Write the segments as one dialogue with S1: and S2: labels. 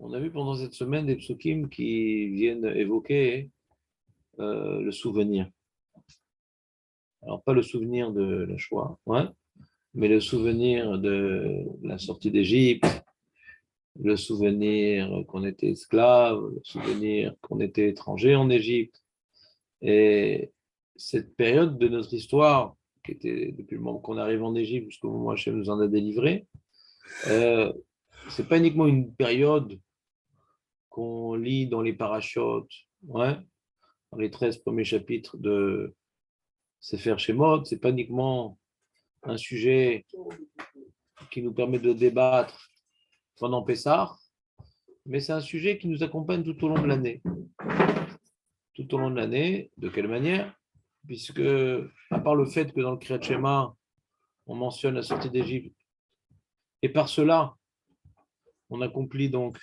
S1: On a vu pendant cette semaine des psukim qui viennent évoquer le souvenir. Alors, pas le souvenir de la Shoah, ouais, mais le souvenir de la sortie d'Égypte, le souvenir qu'on était esclave, le souvenir qu'on était étranger en Égypte. Et cette période de notre histoire, qui était depuis le moment qu'on arrive en Égypte jusqu'au moment où Hachem nous en a délivré, c'est pas uniquement une période qu'on lit dans les parachutes, ouais, dans les 13 premiers chapitres de Sefer Shemot, c'est pas uniquement un sujet qui nous permet de débattre pendant Pessah, mais c'est un sujet qui nous accompagne tout au long de l'année. Tout au long de l'année, de quelle manière? Puisque, à part le fait que dans le Kriyat Shema, on mentionne la sortie d'Égypte, et par cela, on accomplit donc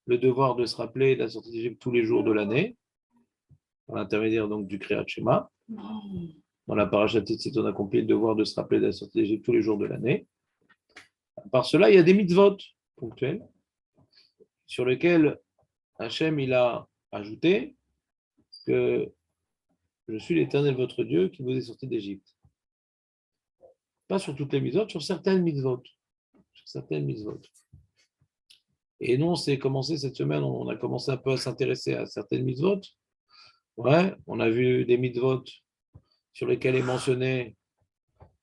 S1: le devoir de se rappeler de la sortie d'Égypte tous les jours de l'année, par l'intermédiaire donc du Kriyat Shema. Dans la paracha Tzitzit, on accomplit le devoir de se rappeler de la sortie d'Égypte tous les jours de l'année. Par cela, il y a des mitzvot ponctuels sur lesquels Hachem il a ajouté que je suis l'Éternel votre Dieu qui vous est sorti d'Égypte. Pas sur toutes les mitzvot, sur certaines mitzvot. Sur certaines mitzvot. Et nous, on s'est commencé cette semaine, on a commencé un peu à s'intéresser à certaines mitzvot. Ouais, on a vu des mitzvot sur lesquels est mentionné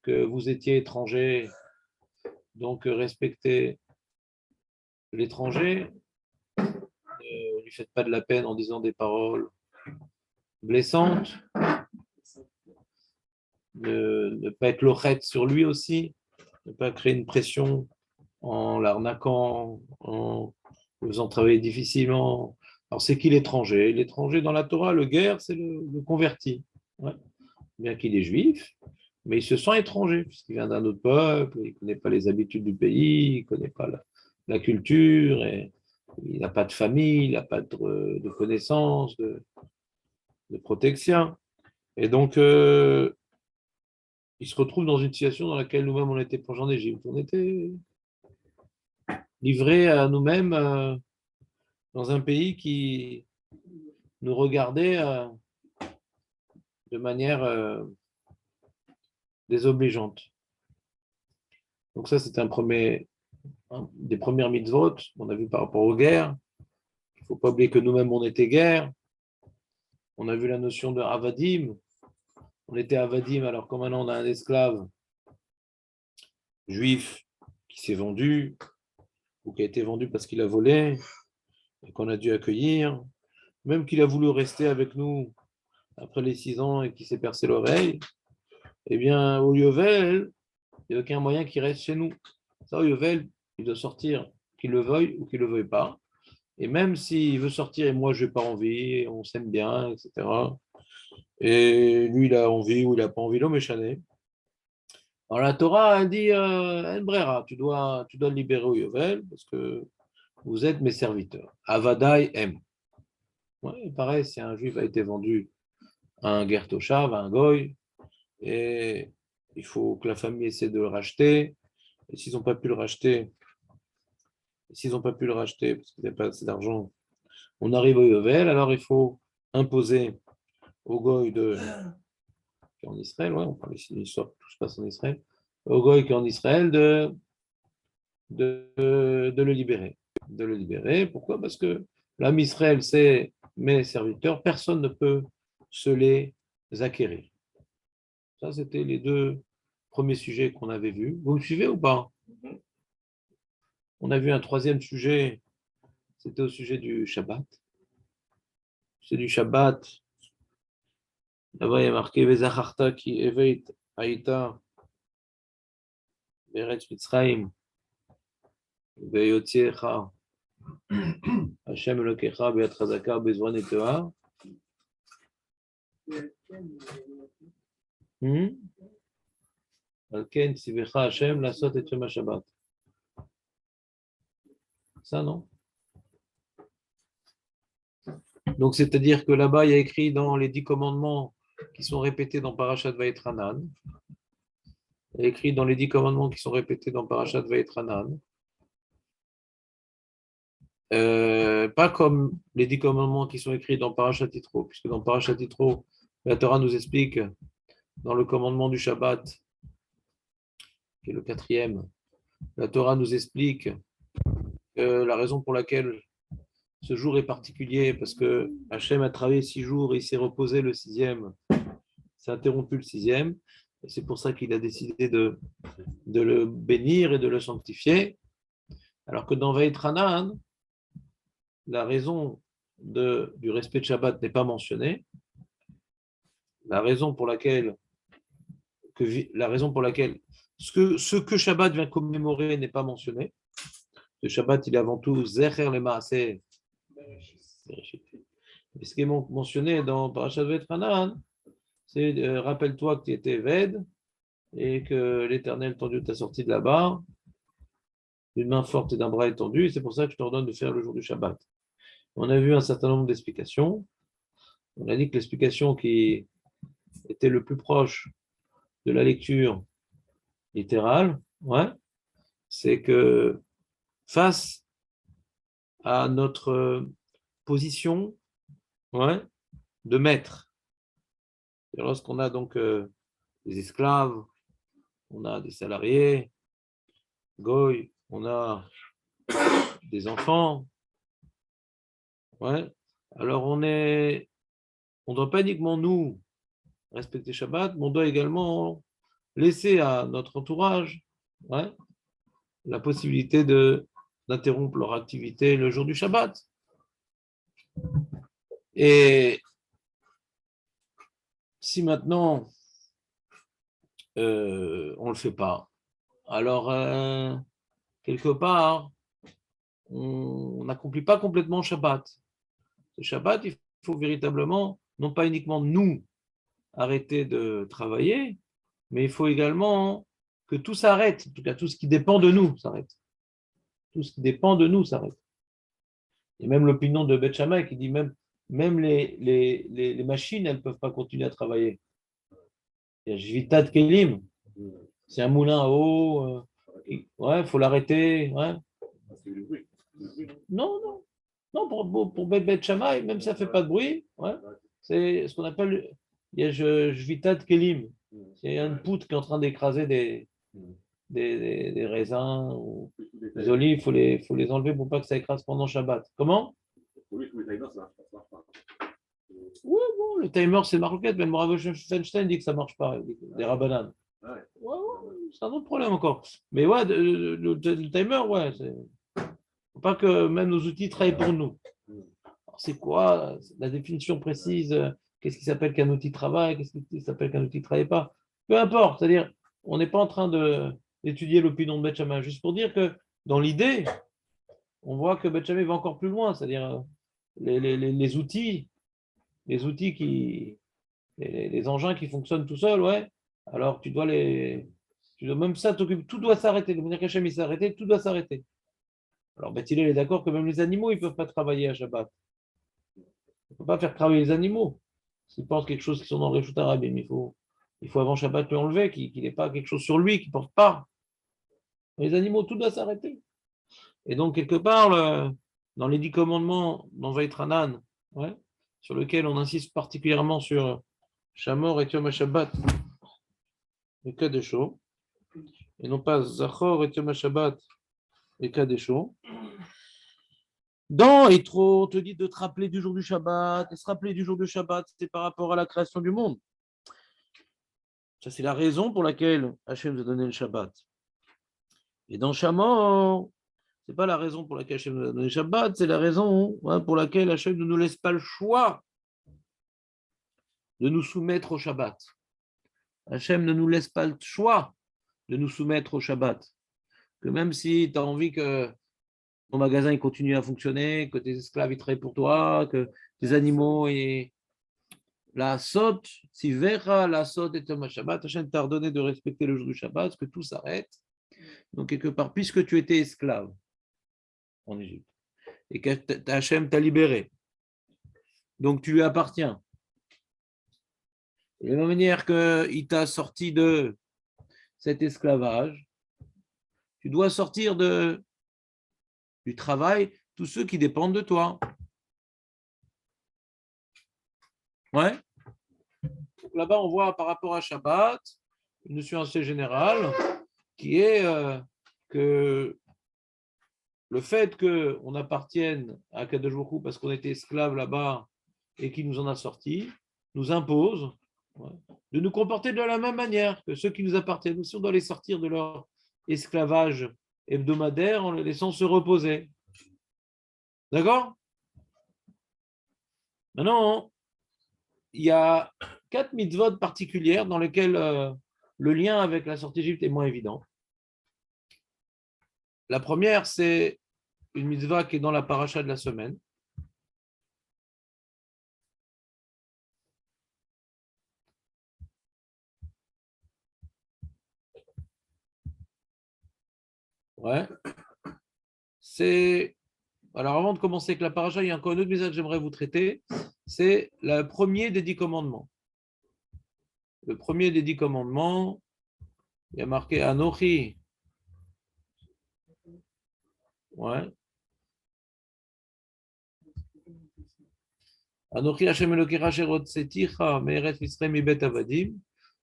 S1: que vous étiez étranger, donc respectez l'étranger, ne lui faites pas de la peine en disant des paroles blessantes, ne pas être lorette sur lui aussi, ne pas créer une pression en l'arnaquant, en le faisant travailler difficilement. Alors c'est qui l'étranger? L'étranger dans la Torah, le guerre, c'est le converti. Ouais. Bien qu'il est juif, mais il se sent étranger, puisqu'il vient d'un autre peuple, il ne connaît pas les habitudes du pays, il ne connaît pas la culture, et il n'a pas de famille, il n'a pas de connaissances, de protection. Et donc, il se retrouve dans une situation dans laquelle nous-mêmes, on était plongés en Égypte. On était livrés à nous-mêmes dans un pays qui nous regardait de manière désobligeante. Donc ça, c'était des premières mitzvot qu'on a vu par rapport aux guerres. Il ne faut pas oublier que nous-mêmes, on était guerre. On a vu la notion de avadim. On était avadim, alors comme maintenant on a un esclave juif qui s'est vendu, ou qui a été vendu parce qu'il a volé, et qu'on a dû accueillir, même qu'il a voulu rester avec nous après les 6 ans et qu'il s'est percé l'oreille, eh bien, au Yovel, il n'y a aucun moyen qu'il reste chez nous. Ça, au Yovel, il doit sortir, qu'il le veuille ou qu'il ne le veuille pas. Et même s'il veut sortir et moi, je n'ai pas envie, on s'aime bien, etc. Et lui, il a envie ou il n'a pas envie, l'homme est chané. Alors la Torah a dit, En Brera, tu dois le libérer au Yovel parce que vous êtes mes serviteurs. Avadai M. Ouais, pareil, si un juif a été vendu à un Gertoshav, à un Goy, et il faut que la famille essaie de le racheter. Et s'ils n'ont pas pu le racheter, parce qu'ils n'avaient pas assez d'argent, on arrive au Yovel, alors il faut imposer au Goy qui est en Israël, ouais, on parle ici d'une histoire, tout se passe en Israël, au Goy qui est en Israël de le libérer. De le libérer. Pourquoi? Parce que l'âme Israël, c'est mes serviteurs, personne ne peut se les acquérir. Ça, c'était les 2 premiers sujets qu'on avait vus. Vous me suivez ou pas? On a vu un 3e sujet, c'était au sujet du Shabbat. C'est du Shabbat. Là-bas, il y a marqué Vezacharta ki eveit haïta beretz Mitzrayim veyotziecha Hashem Elokecha beyad chazaka bezwan etoa. Alken tzivecha Hashem lasot et yom Shabbat. Ça, non? Donc, c'est-à-dire que là-bas, il y a écrit dans les 10 commandements qui sont répétés dans Parashat Vayetranan. Il y a écrit dans les 10 commandements qui sont répétés dans Parashat Vayetranan pas comme les 10 commandements qui sont écrits dans Parashat Yitro, puisque dans Parashat Yitro, la Torah nous explique, dans le commandement du Shabbat, qui est le 4e, la Torah nous explique la raison pour laquelle ce jour est particulier, parce que Hachem a travaillé 6 jours et il s'est reposé le 6e, s'est interrompu le 6e, et c'est pour ça qu'il a décidé de le bénir et de le sanctifier, alors que dans Vaïtranan, la raison du respect de Shabbat n'est pas mentionnée. La raison pour laquelle ce que Shabbat vient commémorer n'est pas mentionné. Le Shabbat, il est avant tout Zecher le Maaseh. Ce qui est mentionné dans Parashat Vaïtranan, c'est rappelle-toi que tu étais Ved et que l'Éternel, ton Dieu, t'a sorti de là-bas d'une main forte et d'un bras étendu, et c'est pour ça que je t'ordonne de faire le jour du Shabbat. On a vu un certain nombre d'explications. On a dit que l'explication qui était le plus proche de la lecture littérale, c'est que face à notre position de maître, lorsqu'on a donc des esclaves, on a des salariés, goy, on a des enfants, alors on ne doit pas uniquement nous respecter Shabbat, mais on doit également laisser à notre entourage la possibilité d'interrompre leur activité le jour du Shabbat. Et si maintenant on ne le fait pas, alors quelque part, on n'accomplit pas complètement le Shabbat. Le Shabbat, il faut véritablement, non pas uniquement nous, arrêter de travailler, mais il faut également que tout s'arrête, en tout cas tout ce qui dépend de nous s'arrête. Tout ce qui dépend de nous s'arrête. Et même l'opinion de Beth Shammai qui dit même les machines, elles ne peuvent pas continuer à travailler. Il y a Jvitat Kelim, c'est un moulin à eau, il faut l'arrêter. Non, non. Non, pour Beth Shammai, même si ça ne fait pas de bruit, c'est ce qu'on appelle, il y a Jvitat Kelim. C'est une poutre qui est en train d'écraser des raisins ou des olives, il faut les enlever pour pas que ça écrase pendant Shabbat. Comment? Oui, bon, le timer, c'est Maroquette, mais le Morav Feinstein dit que ça ne marche pas, des rabananes. C'est un autre problème encore. Mais le timer, faut pas que même nos outils travaillent pour nous. Alors, c'est quoi la définition précise? Qu'est-ce qui s'appelle qu'un outil travaille? Qu'est-ce qui s'appelle qu'un outil ne travaille pas? Peu importe, c'est-à-dire, on n'est pas en train d'étudier l'opinion de Beth Shammai, juste pour dire que dans l'idée, on voit que Beth Shammai va encore plus loin, c'est-à-dire les outils les engins qui fonctionnent tout seuls, alors tu dois même ça t'occuper, tout doit s'arrêter. De manière qu'Hachem il s'est arrêté, tout doit s'arrêter. Alors Beth Hillel est d'accord que même les animaux, ils ne peuvent pas travailler à Shabbat. On ne peut pas faire travailler les animaux. S'ils portent quelque chose qui sont dans le Réchut Arabim, il faut avant Shabbat lui enlever, qu'il n'ait pas quelque chose sur lui, qu'il ne porte pas. Les animaux, tout doit s'arrêter. Et donc, quelque part, dans les 10 commandements, dans Vaïtranan, sur lequel on insiste particulièrement sur Shamor et Yom HaShabbat, et Kadesho, et non pas Zachor et Yom HaShabbat et Kadesho. Dans Yitro, on te dit de te rappeler du jour du Shabbat, et se rappeler du jour du Shabbat, c'est par rapport à la création du monde. Ça, c'est la raison pour laquelle Hachem nous a donné le Shabbat. Et dans Shamor, ce n'est pas la raison pour laquelle Hachem nous a donné le Shabbat, c'est la raison pour laquelle Hachem ne nous laisse pas le choix de nous soumettre au Shabbat. Hachem ne nous laisse pas le choix de nous soumettre au Shabbat. Que même si tu as envie que ton magasin il continue à fonctionner, que tes esclaves ils travaillent pour toi, que tes animaux et la saute, si verra la saute et Thomas Shabbat, Hachem t'a ordonné de respecter le jour du Shabbat, que tout s'arrête. Donc quelque part, puisque tu étais esclave en Égypte et que Hachem t'a libéré, donc tu lui appartiens. Et de la même manière qu'il t'a sorti de cet esclavage, tu dois sortir du travail tous ceux qui dépendent de toi. Ouais. Donc là-bas, on voit par rapport à Shabbat une notion assez générale qui est que le fait qu'on appartienne à Kadosh Baruch Hu parce qu'on était esclaves là-bas et qu'il nous en a sortis, nous impose de nous comporter de la même manière que ceux qui nous appartiennent. Aussi, on doit les sortir de leur esclavage hebdomadaire en les laissant se reposer. D'accord? Maintenant, il y a 4 mitzvot particulières dans lesquelles le lien avec la sortie d'Égypte est moins évident. La première, c'est une mitzvah qui est dans la paracha de la semaine. Ouais. C'est. Alors, avant de commencer avec la paracha, il y a encore une autre mitzvah que j'aimerais vous traiter. C'est le premier des 10 commandements. Le premier des 10 commandements, il y a marqué Anochi. Ouais. Anochi Hashem Elokecha asher hotzeticha me'eretz Mitzrayim mibet avadim,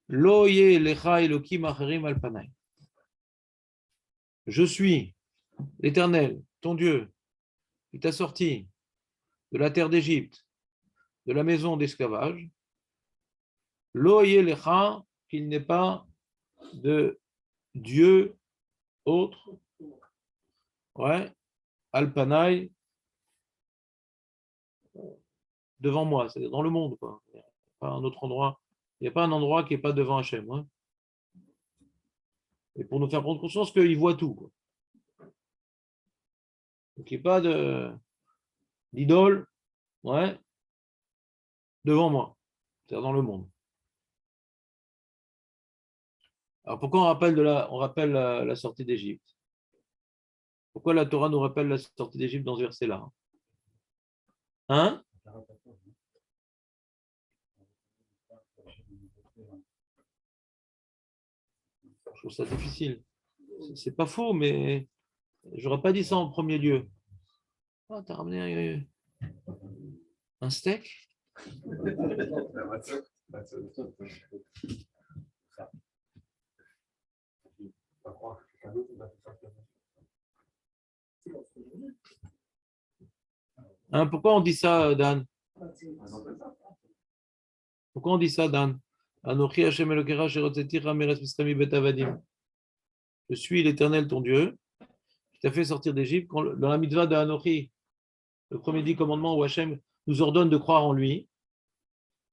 S1: lo yeh lecha elokim acherim al panai. Je suis l'Éternel, ton Dieu, qui t'a sorti de la terre d'Égypte, de la maison d'esclavage. Lo yeh lecha, qu'il n'est pas de Dieu autre, ouais, al panai, devant moi, c'est-à-dire dans le monde, quoi. Il n'y a pas un autre endroit, il n'y a pas un endroit qui n'est pas devant Hachem. Ouais. Et pour nous faire prendre conscience qu'il voit tout. Quoi. Donc il n'y a pas d'idole ouais, devant moi, c'est-à-dire dans le monde. Alors pourquoi on rappelle la sortie d'Égypte? Pourquoi la Torah nous rappelle la sortie d'Égypte dans ce verset-là? Hein? Je trouve ça difficile. C'est pas faux, mais j'aurais pas dit ça en premier lieu. Oh, t'as ramené un steak? Hein, pourquoi on dit ça, Dan? Pourquoi on dit ça, Dan? Anochi Hashem Elokecha asher hotzeticha me'eretz Mitzrayim mibet avadim. Je suis l'Éternel, ton Dieu, qui t'a fait sortir d'Égypte. Dans la mitzvah de Anochi, le premier 10 commandements où Hachem nous ordonne de croire en lui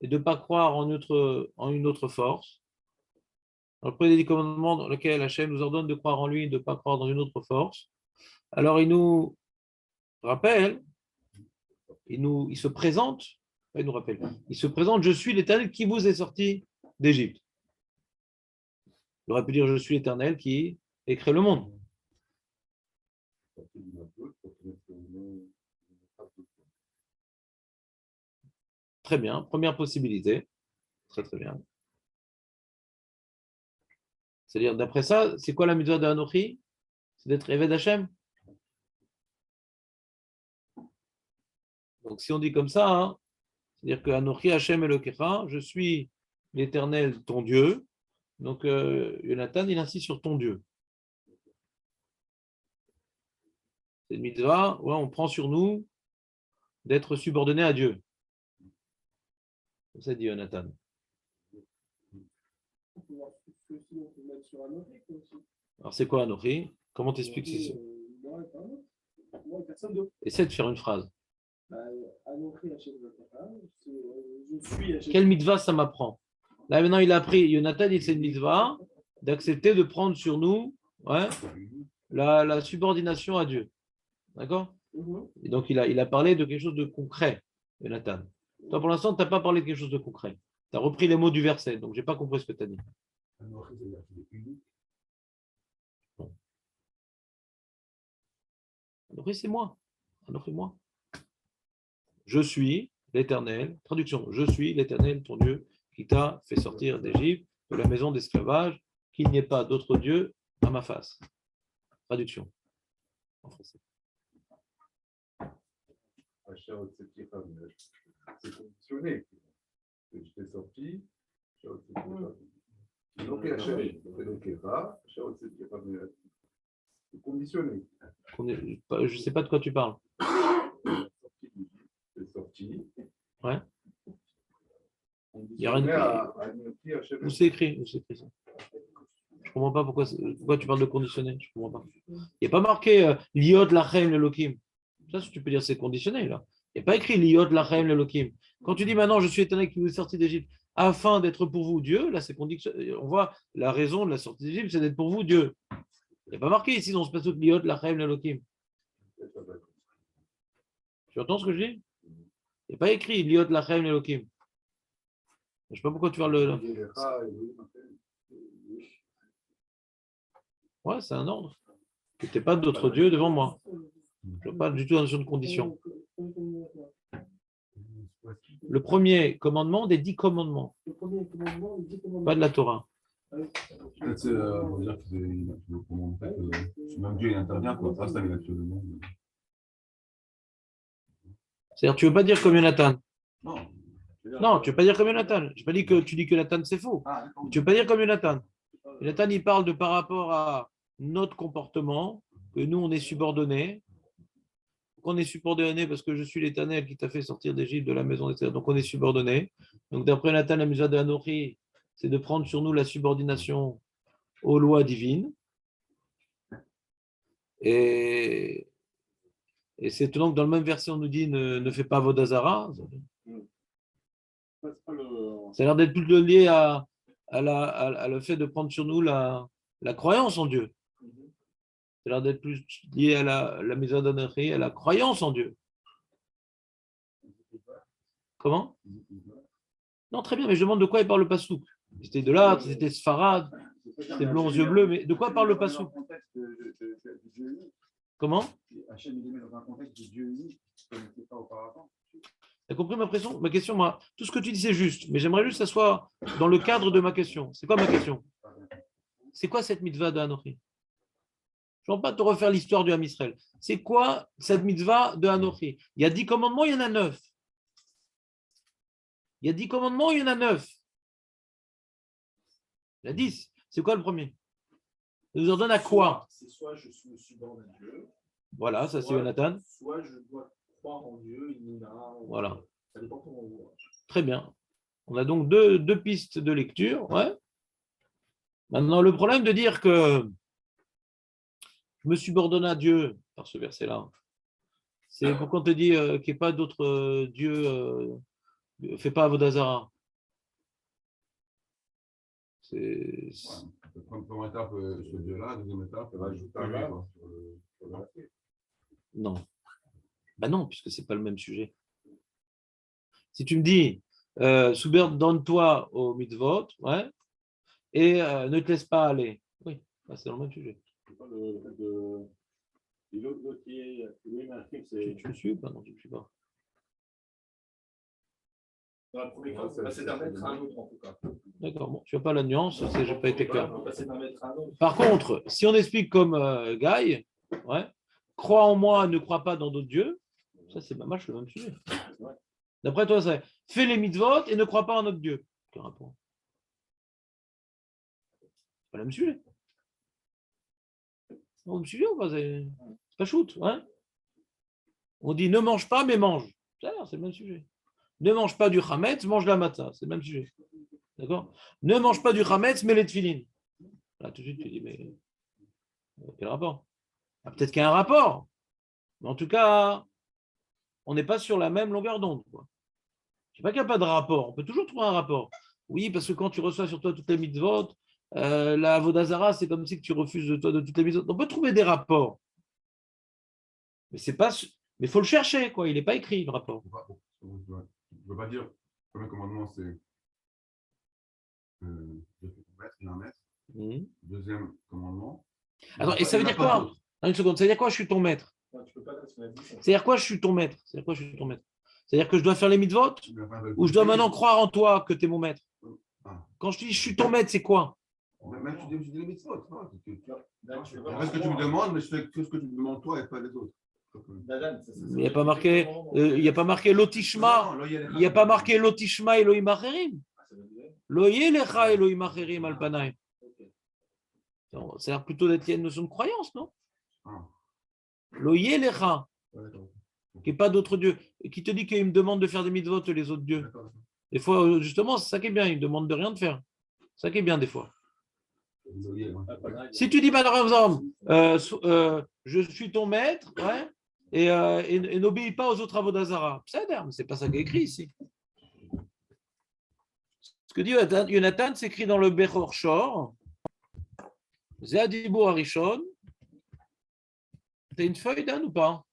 S1: et de ne pas croire en une autre force. Dans le premier 10 commandements dans lequel Hachem nous ordonne de croire en lui et de ne pas croire dans une autre force. Alors il nous rappelle, il se présente, il nous rappelle, il se présente, je suis l'Éternel qui vous est sorti d'Égypte. Il aurait pu dire, je suis l'Éternel qui a créé le monde. Très bien, première possibilité. Très très bien. C'est-à-dire, d'après ça, c'est quoi la mitzvah de Anochi? C'est d'être Eved Hashem. Donc si on dit comme ça, hein, c'est-à-dire que Anochi Hashem Elokecha, je suis l'Éternel, ton Dieu. Donc Jonathan, il insiste sur ton Dieu. C'est une mitzvah, ouais, on prend sur nous d'être subordonné à Dieu. Comme ça dit Jonathan. Alors c'est quoi Anochi? Comment t'expliques ça? Essaie de faire une phrase. Quelle mitzvah ça m'apprend? Là maintenant il a appris, Jonathan dit c'est une mitzvah d'accepter de prendre sur nous ouais, la subordination à Dieu. D'accord? Et donc il a parlé de quelque chose de concret, Jonathan. Toi pour l'instant tu n'as pas parlé de quelque chose de concret. Tu as repris les mots du verset, donc je n'ai pas compris ce que tu as dit. Anochi, c'est moi. Anochi, moi. Je suis l'Éternel. Traduction. Je suis l'Éternel, ton Dieu, qui t'a fait sortir d'Égypte, de la maison d'esclavage, qu'il n'y ait pas d'autre Dieu à ma face. Traduction. En français.
S2: C'est conditionné. J'étais sorti, c'est conditionné.
S1: Je ne sais pas de quoi tu parles.
S2: C'est sorti.
S1: Ouais. Il y a
S2: Conditionné
S1: rien
S2: à
S1: Où c'est écrit? Où c'est écrit ça? Je ne comprends pas pourquoi tu parles de conditionné. Je comprends pas. Il n'y a pas marqué Liot Lachem Lelokim. Ça, si tu peux dire, c'est conditionné là. Il n'y a pas écrit Liot Lachem Lelokim. Quand tu dis maintenant, je suis étonné que vous êtes sortis d'Égypte afin d'être pour vous Dieu, là, c'est conditionné. On voit la raison de la sortie d'Égypte, c'est d'être pour vous Dieu. Il n'y a pas marqué ici dans ce passage Liot Lachem Lelokim. Tu entends ce que je dis? Il n'y a pas écrit Liot Lachem Lelokim. Je ne sais pas pourquoi tu parles le. Ouais, c'est un ordre. Que tu n'aies pas d'autre Dieu devant moi. Je ne vois pas du tout la notion de condition. Le premier commandement des 10 commandements. Pas de la Torah.
S3: Peut-être on va dire que même Dieu il intervient, quoi. Pas ça, il a tué le monde.
S1: C'est-à-dire, tu ne veux pas dire comme Jonathan.
S3: Non.
S1: Non, tu ne veux pas dire comme Jonathan. Je n'ai pas dit que tu dis que Jonathan, c'est faux. Tu ne veux pas dire comme Jonathan. Jonathan, il parle de par rapport à notre comportement, que nous, on est subordonnés. On est subordonné parce que je suis l'Éternel qui t'a fait sortir d'Égypte, de la maison d'Éternel. Donc, on est subordonné. Donc, d'après Nathan, la mitzvah de Hanochi, c'est de prendre sur nous la subordination aux lois divines. Et c'est étonnant que dans le même verset, on nous dit ne fais pas Vodazara. Ça a l'air d'être plutôt lié à le fait de prendre sur nous la croyance en Dieu. Ça a l'air d'être plus lié à la mitzvah d'Hanochi, à la croyance en Dieu. Comment? Non, très bien, mais je demande de quoi il parle le Passouk. C'était de là, c'était Sfarad, c'était blond aux yeux bleus, mais de quoi parle le Passouk? Comment? T'as compris ma question? Moi, tout ce que tu dis, c'est juste, mais j'aimerais juste que ça soit dans le cadre de ma question. C'est quoi ma question? C'est quoi cette mitzvah de Hanochi? Je ne veux pas te refaire l'histoire du Ham Israël. C'est quoi cette mitzvah de Hanochi? Il y a 10 commandements, il y en a 9. Il y a 10 commandements, il y en a 9. Il y a 10. C'est quoi le premier? Il nous ordonne à quoi?
S4: C'est soit je me subordonne à Dieu.
S1: Voilà, ça c'est Jonathan.
S4: Soit je dois croire en Dieu,
S1: voilà.
S4: Ça dépend comment on voit.
S1: Très bien. On a donc deux pistes de lecture. Ouais. Maintenant, le problème de dire que je me subordonne à Dieu par ce verset-là, c'est pourquoi on te dit qu'il n'y ait pas d'autre Dieu, fais pas Avodazara.
S3: Ouais. Première étape, ce Dieu-là, deuxième étape, rajouter un là.
S1: Non. Ben non, puisque ce n'est pas le même sujet. Si tu me dis, subordonne-toi au mitzvot, ouais, et ne te laisse pas aller. Oui, c'est dans le même sujet. Tu me suis ou pas? Non, tu ne me suis pas.
S4: Dans la première fois, c'est passer d'un maître à un autre, en tout cas.
S1: D'accord, bon, tu vois pas la nuance, je n'ai pas été clair.
S4: Passer d'un maître à un autre.
S1: Par contre, si on explique comme Guy, ouais, crois en moi, ne crois pas dans d'autres dieux, ça c'est pas mal, le même sujet. D'après toi, c'est fais les mitzvot et ne crois pas en notre Dieu. Quel rapport? C'est pas le même sujet. C'est le même sujet ou pas? C'est pas shoot, hein? On dit ne mange pas, mais mange. C'est le même sujet. Ne mange pas du chametz, mange la matzah. C'est le même sujet. D'accord? Ne mange pas du chametz, mais les tefilines. Là, tout de suite, tu dis, mais quel rapport? Ah, peut-être qu'il y a un rapport. Mais en tout cas, on n'est pas sur la même longueur d'onde. Je ne sais pas qu'il n'y a pas de rapport. On peut toujours trouver un rapport. Oui, parce que quand tu reçois sur toi toutes les mitzvot, la Vodazara, c'est comme si tu refuses de toi de toutes les mitzvot. On peut trouver des rapports. Mais c'est pas. Mais il faut le chercher, quoi. Il n'est pas écrit, le rapport.
S3: Je ne veux pas dire, le premier commandement, c'est je fais ton maître, il y a un maître. Deuxième commandement.
S1: Attends, et ça veut dire quoi? Une seconde, ça veut dire quoi, je suis ton maître? C'est-à-dire quoi, je suis ton maître? C'est-à-dire que je dois faire les mitzvot? Ou je dois maintenant croire en toi que tu es mon maître? Quand je te dis je suis ton maître, c'est quoi?
S3: Même tu dis les mitzvot. En fait, ce que tu me demandes, mais je fais que ce que tu me demandes toi et pas les autres.
S1: Il n'y a pas marqué, Lotishma. Il n'y a pas marqué Lotishma Elohim Acherim. Lo yelecha Elohim Acherim al panay. Ça a l'air plutôt d'être une notion de croyance, non? Lo yelecha, qui n'est pas d'autre Dieu, qui te dit qu'il me demande de faire des mitzvot les autres dieux. Des fois, justement, c'est ça qui est bien, il me demande de rien de faire. C'est ça qui est bien des fois. Si tu dis, par exemple, je suis ton maître, ouais, et n'obéis pas aux autres avodazara, c'est pas ça qui est écrit ici. Ce que dit Yonatan, c'est écrit dans le Bechor Shor, Zadibo Arishon. T'as une feuille, Dan, ou pas?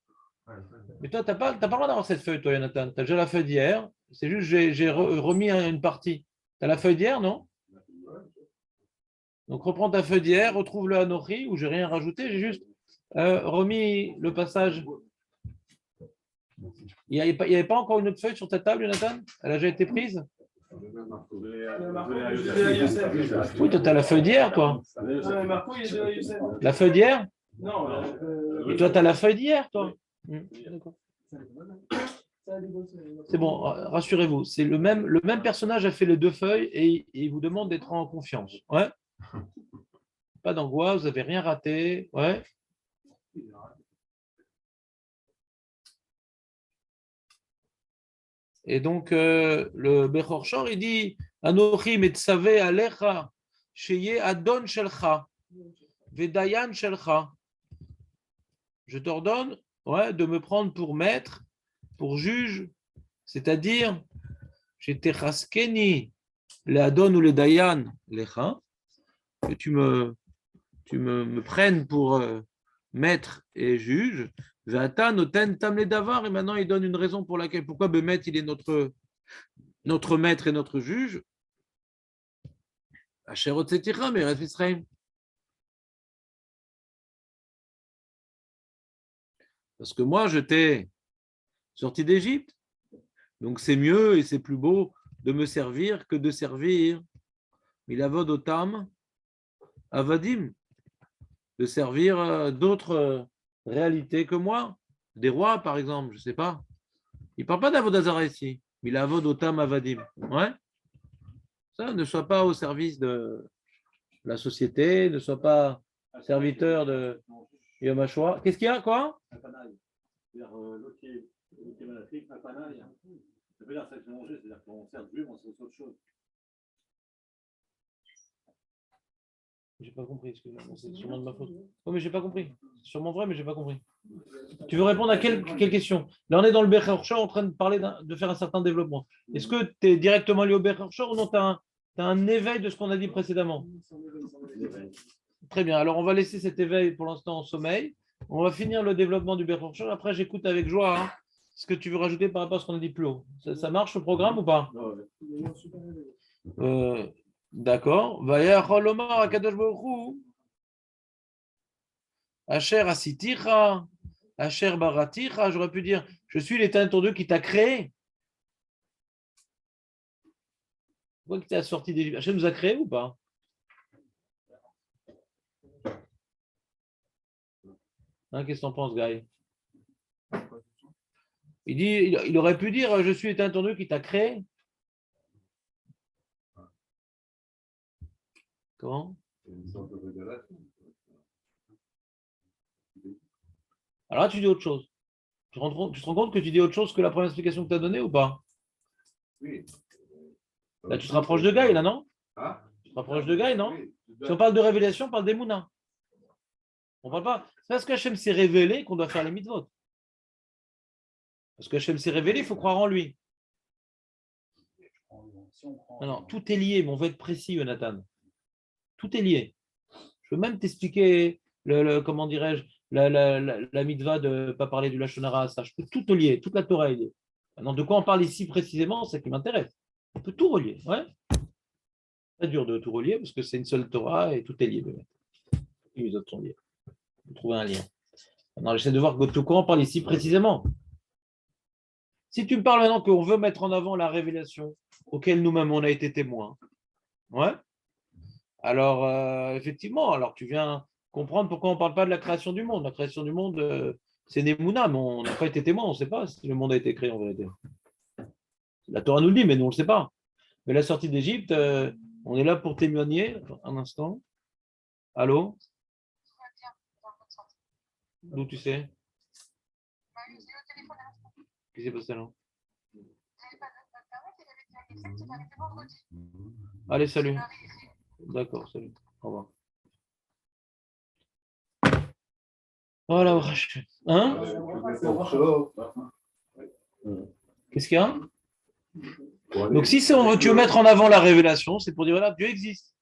S1: Mais toi, t'as pas le droit d'avoir cette feuille, toi, Yonatan. T'as déjà la feuille d'hier. C'est juste que j'ai remis une partie. T'as la feuille d'hier, non? Donc, reprends ta feuille d'hier, retrouve le Anochi, où j'ai rien rajouté, j'ai juste remis le passage. Il n'y avait pas encore une autre feuille sur ta table, Jonathan? Elle a déjà été prise? Oui, toi, tu as la feuille d'hier, toi. La feuille d'hier? Et toi, tu as la feuille d'hier, toi. C'est bon, rassurez-vous. C'est le même personnage a fait les deux feuilles et il vous demande d'être en confiance. Ouais. Pas d'angoisse, vous n'avez rien raté. Ouais. Et donc, le Bechor Shor, il dit Anochi metzave alecha sheye adon shelcha vedayan shelcha. Je t'ordonne de me prendre pour maître, pour juge, c'est-à-dire shetechaskeni le adon ou le dayan lecha, que tu me prennes pour maître et juge. Vata noten tam le davar, et maintenant il donne une raison pour laquelle, pourquoi Bémet il est notre maître et notre juge. Asherot Seticha, mais reste Israël. Parce que moi je t'ai sorti d'Égypte, donc c'est mieux et c'est plus beau de me servir que de servir Milavod Otam Avadim, de servir d'autres réalités que moi, des rois par exemple, je ne sais pas. Il ne parle pas d'Avodazara ici, mais Milavod Otam Avadim. Ouais. Ça, ne sois pas au service de la société, ne sois pas serviteur de Yom HaShoah. Qu'est-ce qu'il y a, quoi? J'ai pas compris, excuse-moi, c'est sûrement de ma faute. Oh, mais j'ai pas compris. C'est sûrement vrai, mais j'ai pas compris. Tu veux répondre à quelle question? Là, on est dans le Bechor Shor en train de parler de faire un certain développement. Est-ce que tu es directement lié au Bechor Shor ou non? Tu as un éveil de ce qu'on a dit précédemment? Très bien. Alors, on va laisser cet éveil pour l'instant en sommeil. On va finir le développement du Bechor Shor. Après, j'écoute avec joie ce que tu veux rajouter par rapport à ce qu'on a dit plus haut. Ça marche le programme ou pas? D'accord. Vayachol Omar Akadosh Baruch Hu Asher Asiticha Asher Baraticha. J'aurais pu dire je suis l'Éternel ton Dieu qui t'a créé. Pourquoi tu as sorti d'Égypte? Hachem nous a créé ou pas? Qu'est-ce que tu en penses, Guy? Il aurait pu dire je suis l'Éternel ton Dieu qui t'a créé. Comment? Alors là, tu dis autre chose. Tu te rends compte que tu dis autre chose que la première explication que tu as donnée ou pas?
S2: Oui.
S1: Là, tu te rapproches de Guy, là, non? Tu te rapproches de Guy, non? Si on parle de révélation, on parle d'Emouna. On parle pas. C'est parce qu'Hachem s'est révélé qu'on doit faire les mitzvot. Parce qu'Hachem s'est révélé, il faut croire en lui. Non, tout est lié, mais on veut être précis, Jonathan. Tout est lié. Je peux même t'expliquer comment dirais-je, la mitzvah de ne pas parler du Lachon Hara, ça. Je peux tout lier, toute la Torah est liée. Maintenant, de quoi on parle ici précisément, c'est ce qui m'intéresse. On peut tout relier. Ouais. C'est très dur de tout relier parce que c'est une seule Torah et tout est lié. Et les autres sont liés. Vous trouvez un lien. Maintenant, j'essaie de voir de quoi on parle ici précisément. Si tu me parles maintenant qu'on veut mettre en avant la révélation auquel nous-mêmes on a été témoins, ouais. Alors, effectivement, alors tu viens comprendre pourquoi on ne parle pas de la création du monde. La création du monde, C'est Nemouna, mais on n'a pas été témoin, on ne sait pas si le monde a été créé en vérité. La Torah nous le dit, mais nous, on ne le sait pas. Mais la sortie d'Égypte, on est là pour témoigner. Attends, un instant. Allô? D'où tu sais? Qu'est-ce qui s'est passé là? Allez, salut. D'accord, salut. Au revoir. Voilà, hein? Qu'est-ce qu'il y a? Donc, si tu veux mettre en avant la révélation, c'est pour dire voilà, Dieu existe.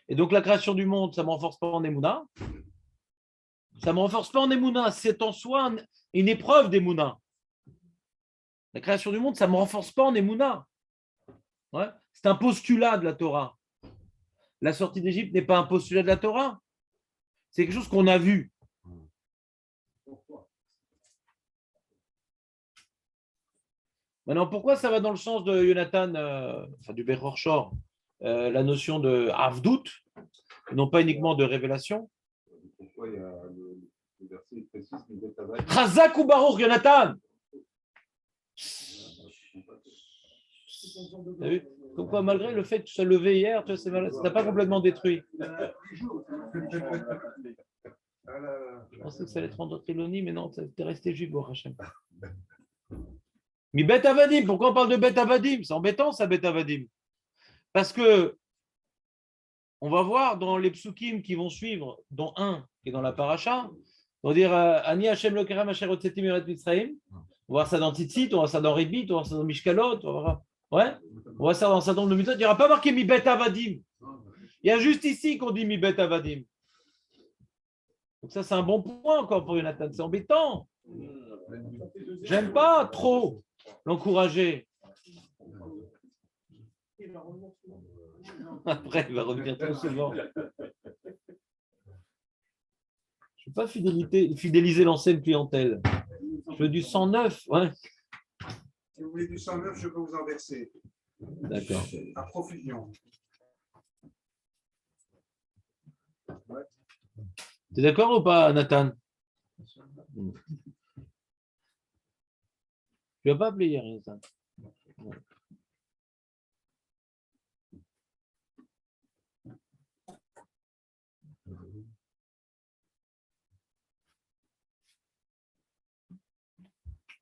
S1: Et donc, la création du monde, ça ne me renforce pas en Emouna. Ça ne me renforce pas en Emouna. C'est en soi une épreuve d'Emouna. La création du monde, ça ne me renforce pas en Emouna. Ouais. C'est un postulat de la Torah. La sortie d'Égypte n'est pas un postulat de la Torah. C'est quelque chose qu'on a vu. Maintenant, pourquoi ça va dans le sens de Jonathan, du Bechor Shor, la notion de Avdout, non pas uniquement de révélation?
S2: Pourquoi il y a le verset précis
S1: Chazak ou Baruch, Jonathan. T'as vu? Comme quoi, malgré le fait que tu sois levé hier, tu n'as pas complètement détruit. Je pensais que ça allait être rendre Triloni, mais non, tu es resté juif, au Hachem. Mais Bet Avadim, pourquoi on parle de Bet Avadim? C'est embêtant, ça, Bet Avadim. Parce que on va voir dans les psukim qui vont suivre, dont un qui est dans la paracha, on va dire Ani Hashem lo kerem asher hotzetim mi'eret Mitzrayim. On va voir ça dans Tzitzit, on va voir ça dans Ribit, on va voir ça dans Mishkalot, on va voir. Ouais, on va voir ça dans un certain nombre de mitzvot. Il n'y aura pas marqué Mi Bet Avadim. Il y a juste ici qu'on dit Mi Bet Avadim. Donc ça, c'est un bon point encore pour Jonathan. C'est embêtant. J'aime pas trop l'encourager. Après, il va revenir trop souvent. Je ne veux pas fidéliser l'ancienne clientèle. Je veux du 109. Ouais.
S5: Si vous voulez du 109, je peux vous en verser.
S1: D'accord.
S5: À profusion. Ouais.
S1: Tu es d'accord ou pas, Nathan? Tu ne vas pas appeler hier, Nathan? Ouais.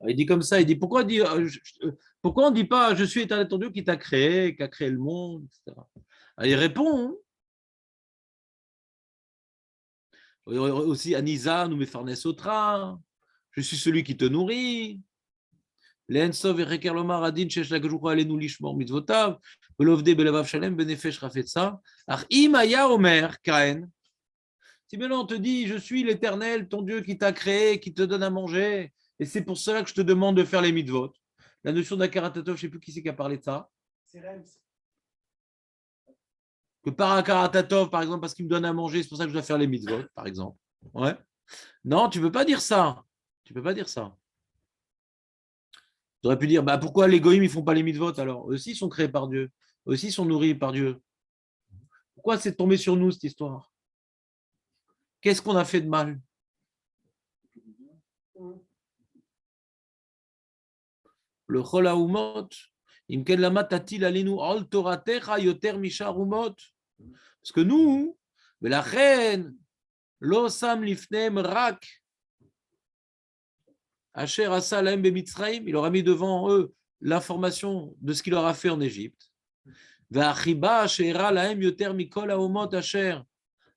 S1: Il dit comme ça, il dit pourquoi on ne dit pas je suis éternel ton Dieu qui t'a créé, qui a créé le monde, etc. Alors, il répond aussi Anisa, nous mefarnes otra, je suis celui qui te nourrit. L'ensov et reker lomar adin shesh lagjoukha alenu lishmor mitzvotav, belovde belevav shalem benefesh rafetsa. Ar im aya omer kaen. Si maintenant on te dit je suis l'éternel ton Dieu qui t'a créé, qui te donne à manger. Et c'est pour cela que je te demande de faire les mitzvot. La notion d'Akaratatov, je ne sais plus qui c'est qui a parlé de ça.
S5: C'est Rems.
S1: Que par Akaratatov, par exemple, parce qu'il me donne à manger, c'est pour ça que je dois faire les mitzvot, par exemple. Ouais. Non, tu ne peux pas dire ça. Tu ne peux pas dire ça. Tu aurais pu dire, pourquoi les goïms, ils ne font pas les mitzvot alors? Eux aussi sont créés par Dieu. Eux aussi sont nourris par Dieu. Pourquoi c'est tombé sur nous, cette histoire? Qu'est-ce qu'on a fait de mal? Le chol haumot, imken lama tatil alenu al toratecha yoter mishar umot. Parce que nous, la reine, lo sam lifnem rak, asher asa lahem bemitzraim, il aura mis devant eux l'information de ce qu'il leur a fait en Égypte. Ve'achiba ashera lahem yoter mikol haumot asher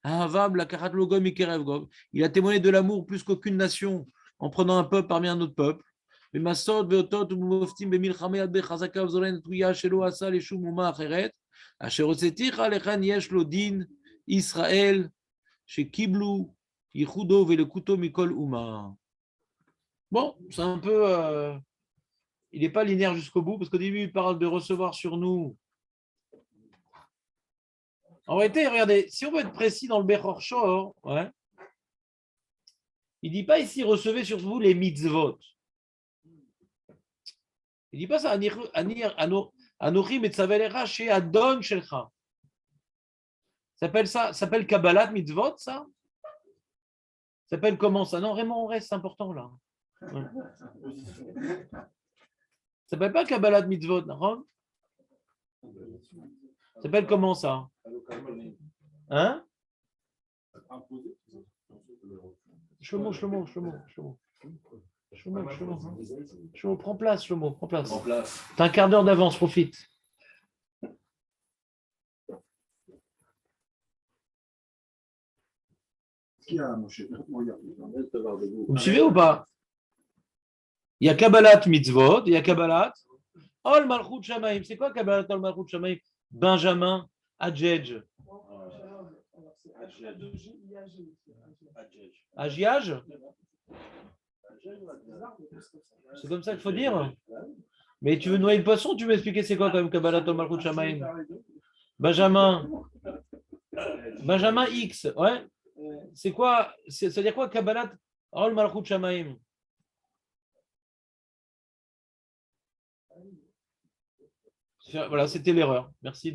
S1: ahavav lakarat logom mikerev gog. Il a témoigné de l'amour plus qu'aucune nation en prenant un peuple parmi un autre peuple. במסעות ואותות ומופתים במלחמי יד בחזקה וזורן תלויה שלא עשה לשום אומה אחרת, אשר הוצאתיך לכאן יש לו דין ישראל שקיבלו ייחודו ולקוטו מכל אומה. Bon, c'est un peu... il n'est pas linéaire jusqu'au bout, parce qu'au début, il parle de recevoir sur nous. En réalité, regardez, si on veut être précis dans le Bechor Shor, ouais, il ne dit pas ici, recevez sur vous les mitzvot. Il ne dit pas ça, Anochi metzavelecha chez Adon Shelcha. Ça s'appelle Kabbalat Mitzvot, ça? Ça s'appelle comment ça? Non, Raymond, on reste, c'est important là. Ouais. Ça s'appelle pas Kabbalat Mitzvot, non? Ça s'appelle comment ça? Hein? Shlomo, prends place, Shlomo, prends place. T'as un quart d'heure d'avance, profite.
S5: Qu'est-ce qu'il y a, mon cher? Regarde.
S1: Vous me suivez ou pas? Il y a Kabbalat Mitzvot, il y a Kabbalat Ol Malchut Shamaim. C'est quoi Kabbalat Ol Malchut Shamaim? Benjamin Adjedj. Agiage? C'est comme ça qu'il faut dire? Mais tu veux noyer le poisson? Tu veux m'expliquer c'est quoi quand même Kabbalat Ol Malchut Shamaim? Benjamin X, ouais. C'est quoi? C'est-à-dire quoi Kabbalat Ol Malchut Shamaim? Voilà, c'était l'erreur. Merci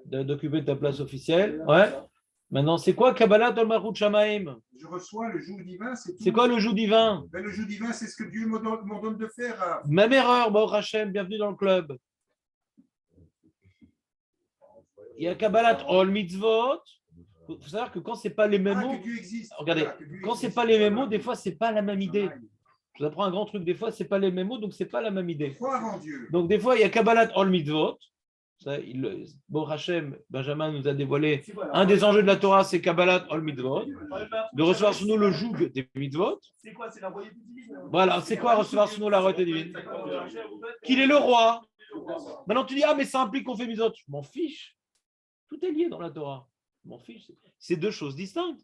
S1: d'occuper ta place officielle. Ouais. Maintenant, c'est quoi Kabbalat Ol Malchut Shamaim?
S5: Je reçois le joug divin.
S1: C'est quoi le joug divin?
S5: Ben, le joug divin, c'est ce que Dieu m'ordonne de faire.
S1: Même erreur, Baruch Hashem, bienvenue dans le club. Il y a Kabbalat Ol Mitzvot. Il faut savoir que quand ce n'est pas les mêmes mots,
S5: Que Dieu existe.
S1: regardez, quand ce n'est pas les mêmes mots, des fois, ce n'est pas la même idée. Je vous apprends un grand truc, des fois, ce n'est pas les mêmes mots, donc ce n'est pas la même idée.
S5: Croire en Dieu.
S1: Donc, des fois, il y a Kabbalat Ol Mitzvot. Baruch Hashem, Benjamin nous a dévoilé un des enjeux de la Torah, c'est Kabbalat Ol Mitzvot, de recevoir sur nous le joug des mitzvot.
S4: C'est quoi? C'est la royauté divine.
S1: Voilà, c'est quoi recevoir sur nous la royauté divine? Qu'il est le roi. Maintenant, tu dis, ah, mais ça implique qu'on fait mitzvot. Je m'en fiche. Tout est lié dans la Torah. Je m'en fiche. C'est deux choses distinctes.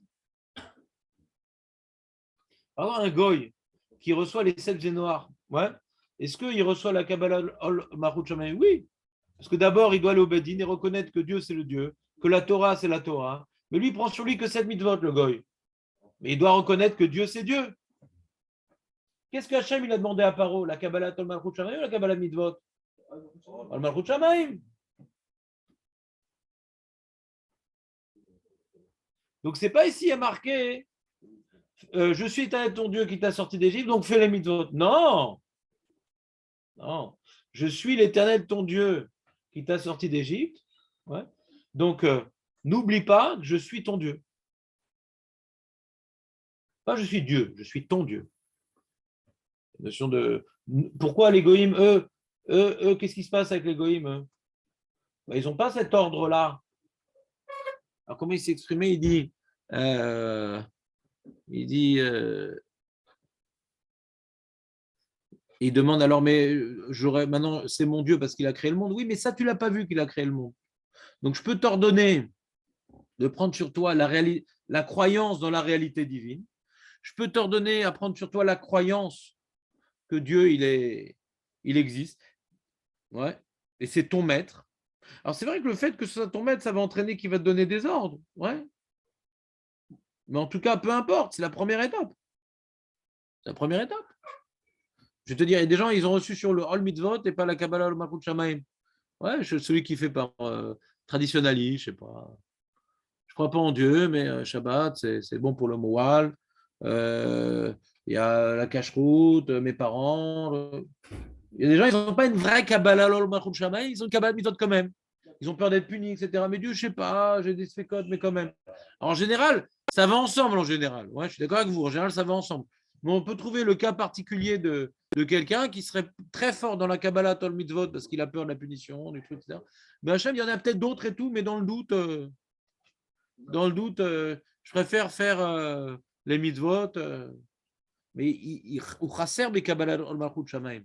S1: Alors, un goy qui reçoit les 7 noirs, ouais. Est-ce qu'il reçoit la Kabbalah Ol Malchut Shamaim? Oui. Parce que d'abord, il doit aller au Bedin et reconnaître que Dieu, c'est le Dieu, que la Torah, c'est la Torah. Mais lui, il prend sur lui que 7 mitzvot, le goy. Mais il doit reconnaître que Dieu, c'est Dieu. Qu'est-ce qu'Hachem il a demandé à Paro? La Kabbalah Ol Malchut Shamaim ou la Kabbalah Mitzvot? Ol Malchut Shamaim. Donc, ce n'est pas ici à marquer je suis éternel ton Dieu qui t'a sorti d'Égypte, donc fais les mitzvot. Non. Non. Je suis l'éternel ton Dieu qui t'a sorti d'Égypte. Ouais. Donc, n'oublie pas que je suis ton Dieu. Pas je suis Dieu, je suis ton Dieu. La notion de. Pourquoi les goïms, eux, qu'est-ce qui se passe avec les goïms? Ils n'ont pas cet ordre-là. Alors, comment il s'est exprimé? Il demande alors, mais maintenant c'est mon Dieu parce qu'il a créé le monde. Oui, mais ça, tu ne l'as pas vu qu'il a créé le monde. Donc, je peux t'ordonner de prendre sur toi la croyance dans la réalité divine. Je peux t'ordonner à prendre sur toi la croyance que Dieu, il existe. Ouais. Et c'est ton maître. Alors, c'est vrai que le fait que ce soit ton maître, ça va entraîner qu'il va te donner des ordres. Ouais. Mais en tout cas, peu importe, c'est la première étape. C'est la première étape. Je vais te dire, il y a des gens, ils ont reçu sur le Ol Mitzvot et pas la Kabbalah Ol Malchut Shamaim. Ouais, celui qui fait par traditionnaliste, je ne sais pas. Je ne crois pas en Dieu, mais Shabbat, c'est bon pour le Moal. Il y a la cache-route, mes parents. Il y a des gens, ils n'ont pas une vraie Kabbalah Ol Malchut Shamaim, ils ont une Kabbalah Mitzvot quand même. Ils ont peur d'être punis, etc. Mais Dieu, je ne sais pas, j'ai des spécotes, mais quand même. Alors, en général, ça va ensemble, en général. Ouais, je suis d'accord avec vous, en général, ça va ensemble. Mais on peut trouver le cas particulier de quelqu'un qui serait très fort dans la Kabbalah Ol Mitzvot parce qu'il a peur de la punition, des trucs, etc. Mais Hachem, il y en a peut-être d'autres et tout, mais dans le doute, je préfère faire les mitzvot. Mais il chasser les Kabbalah Ol Malchut Shamaim.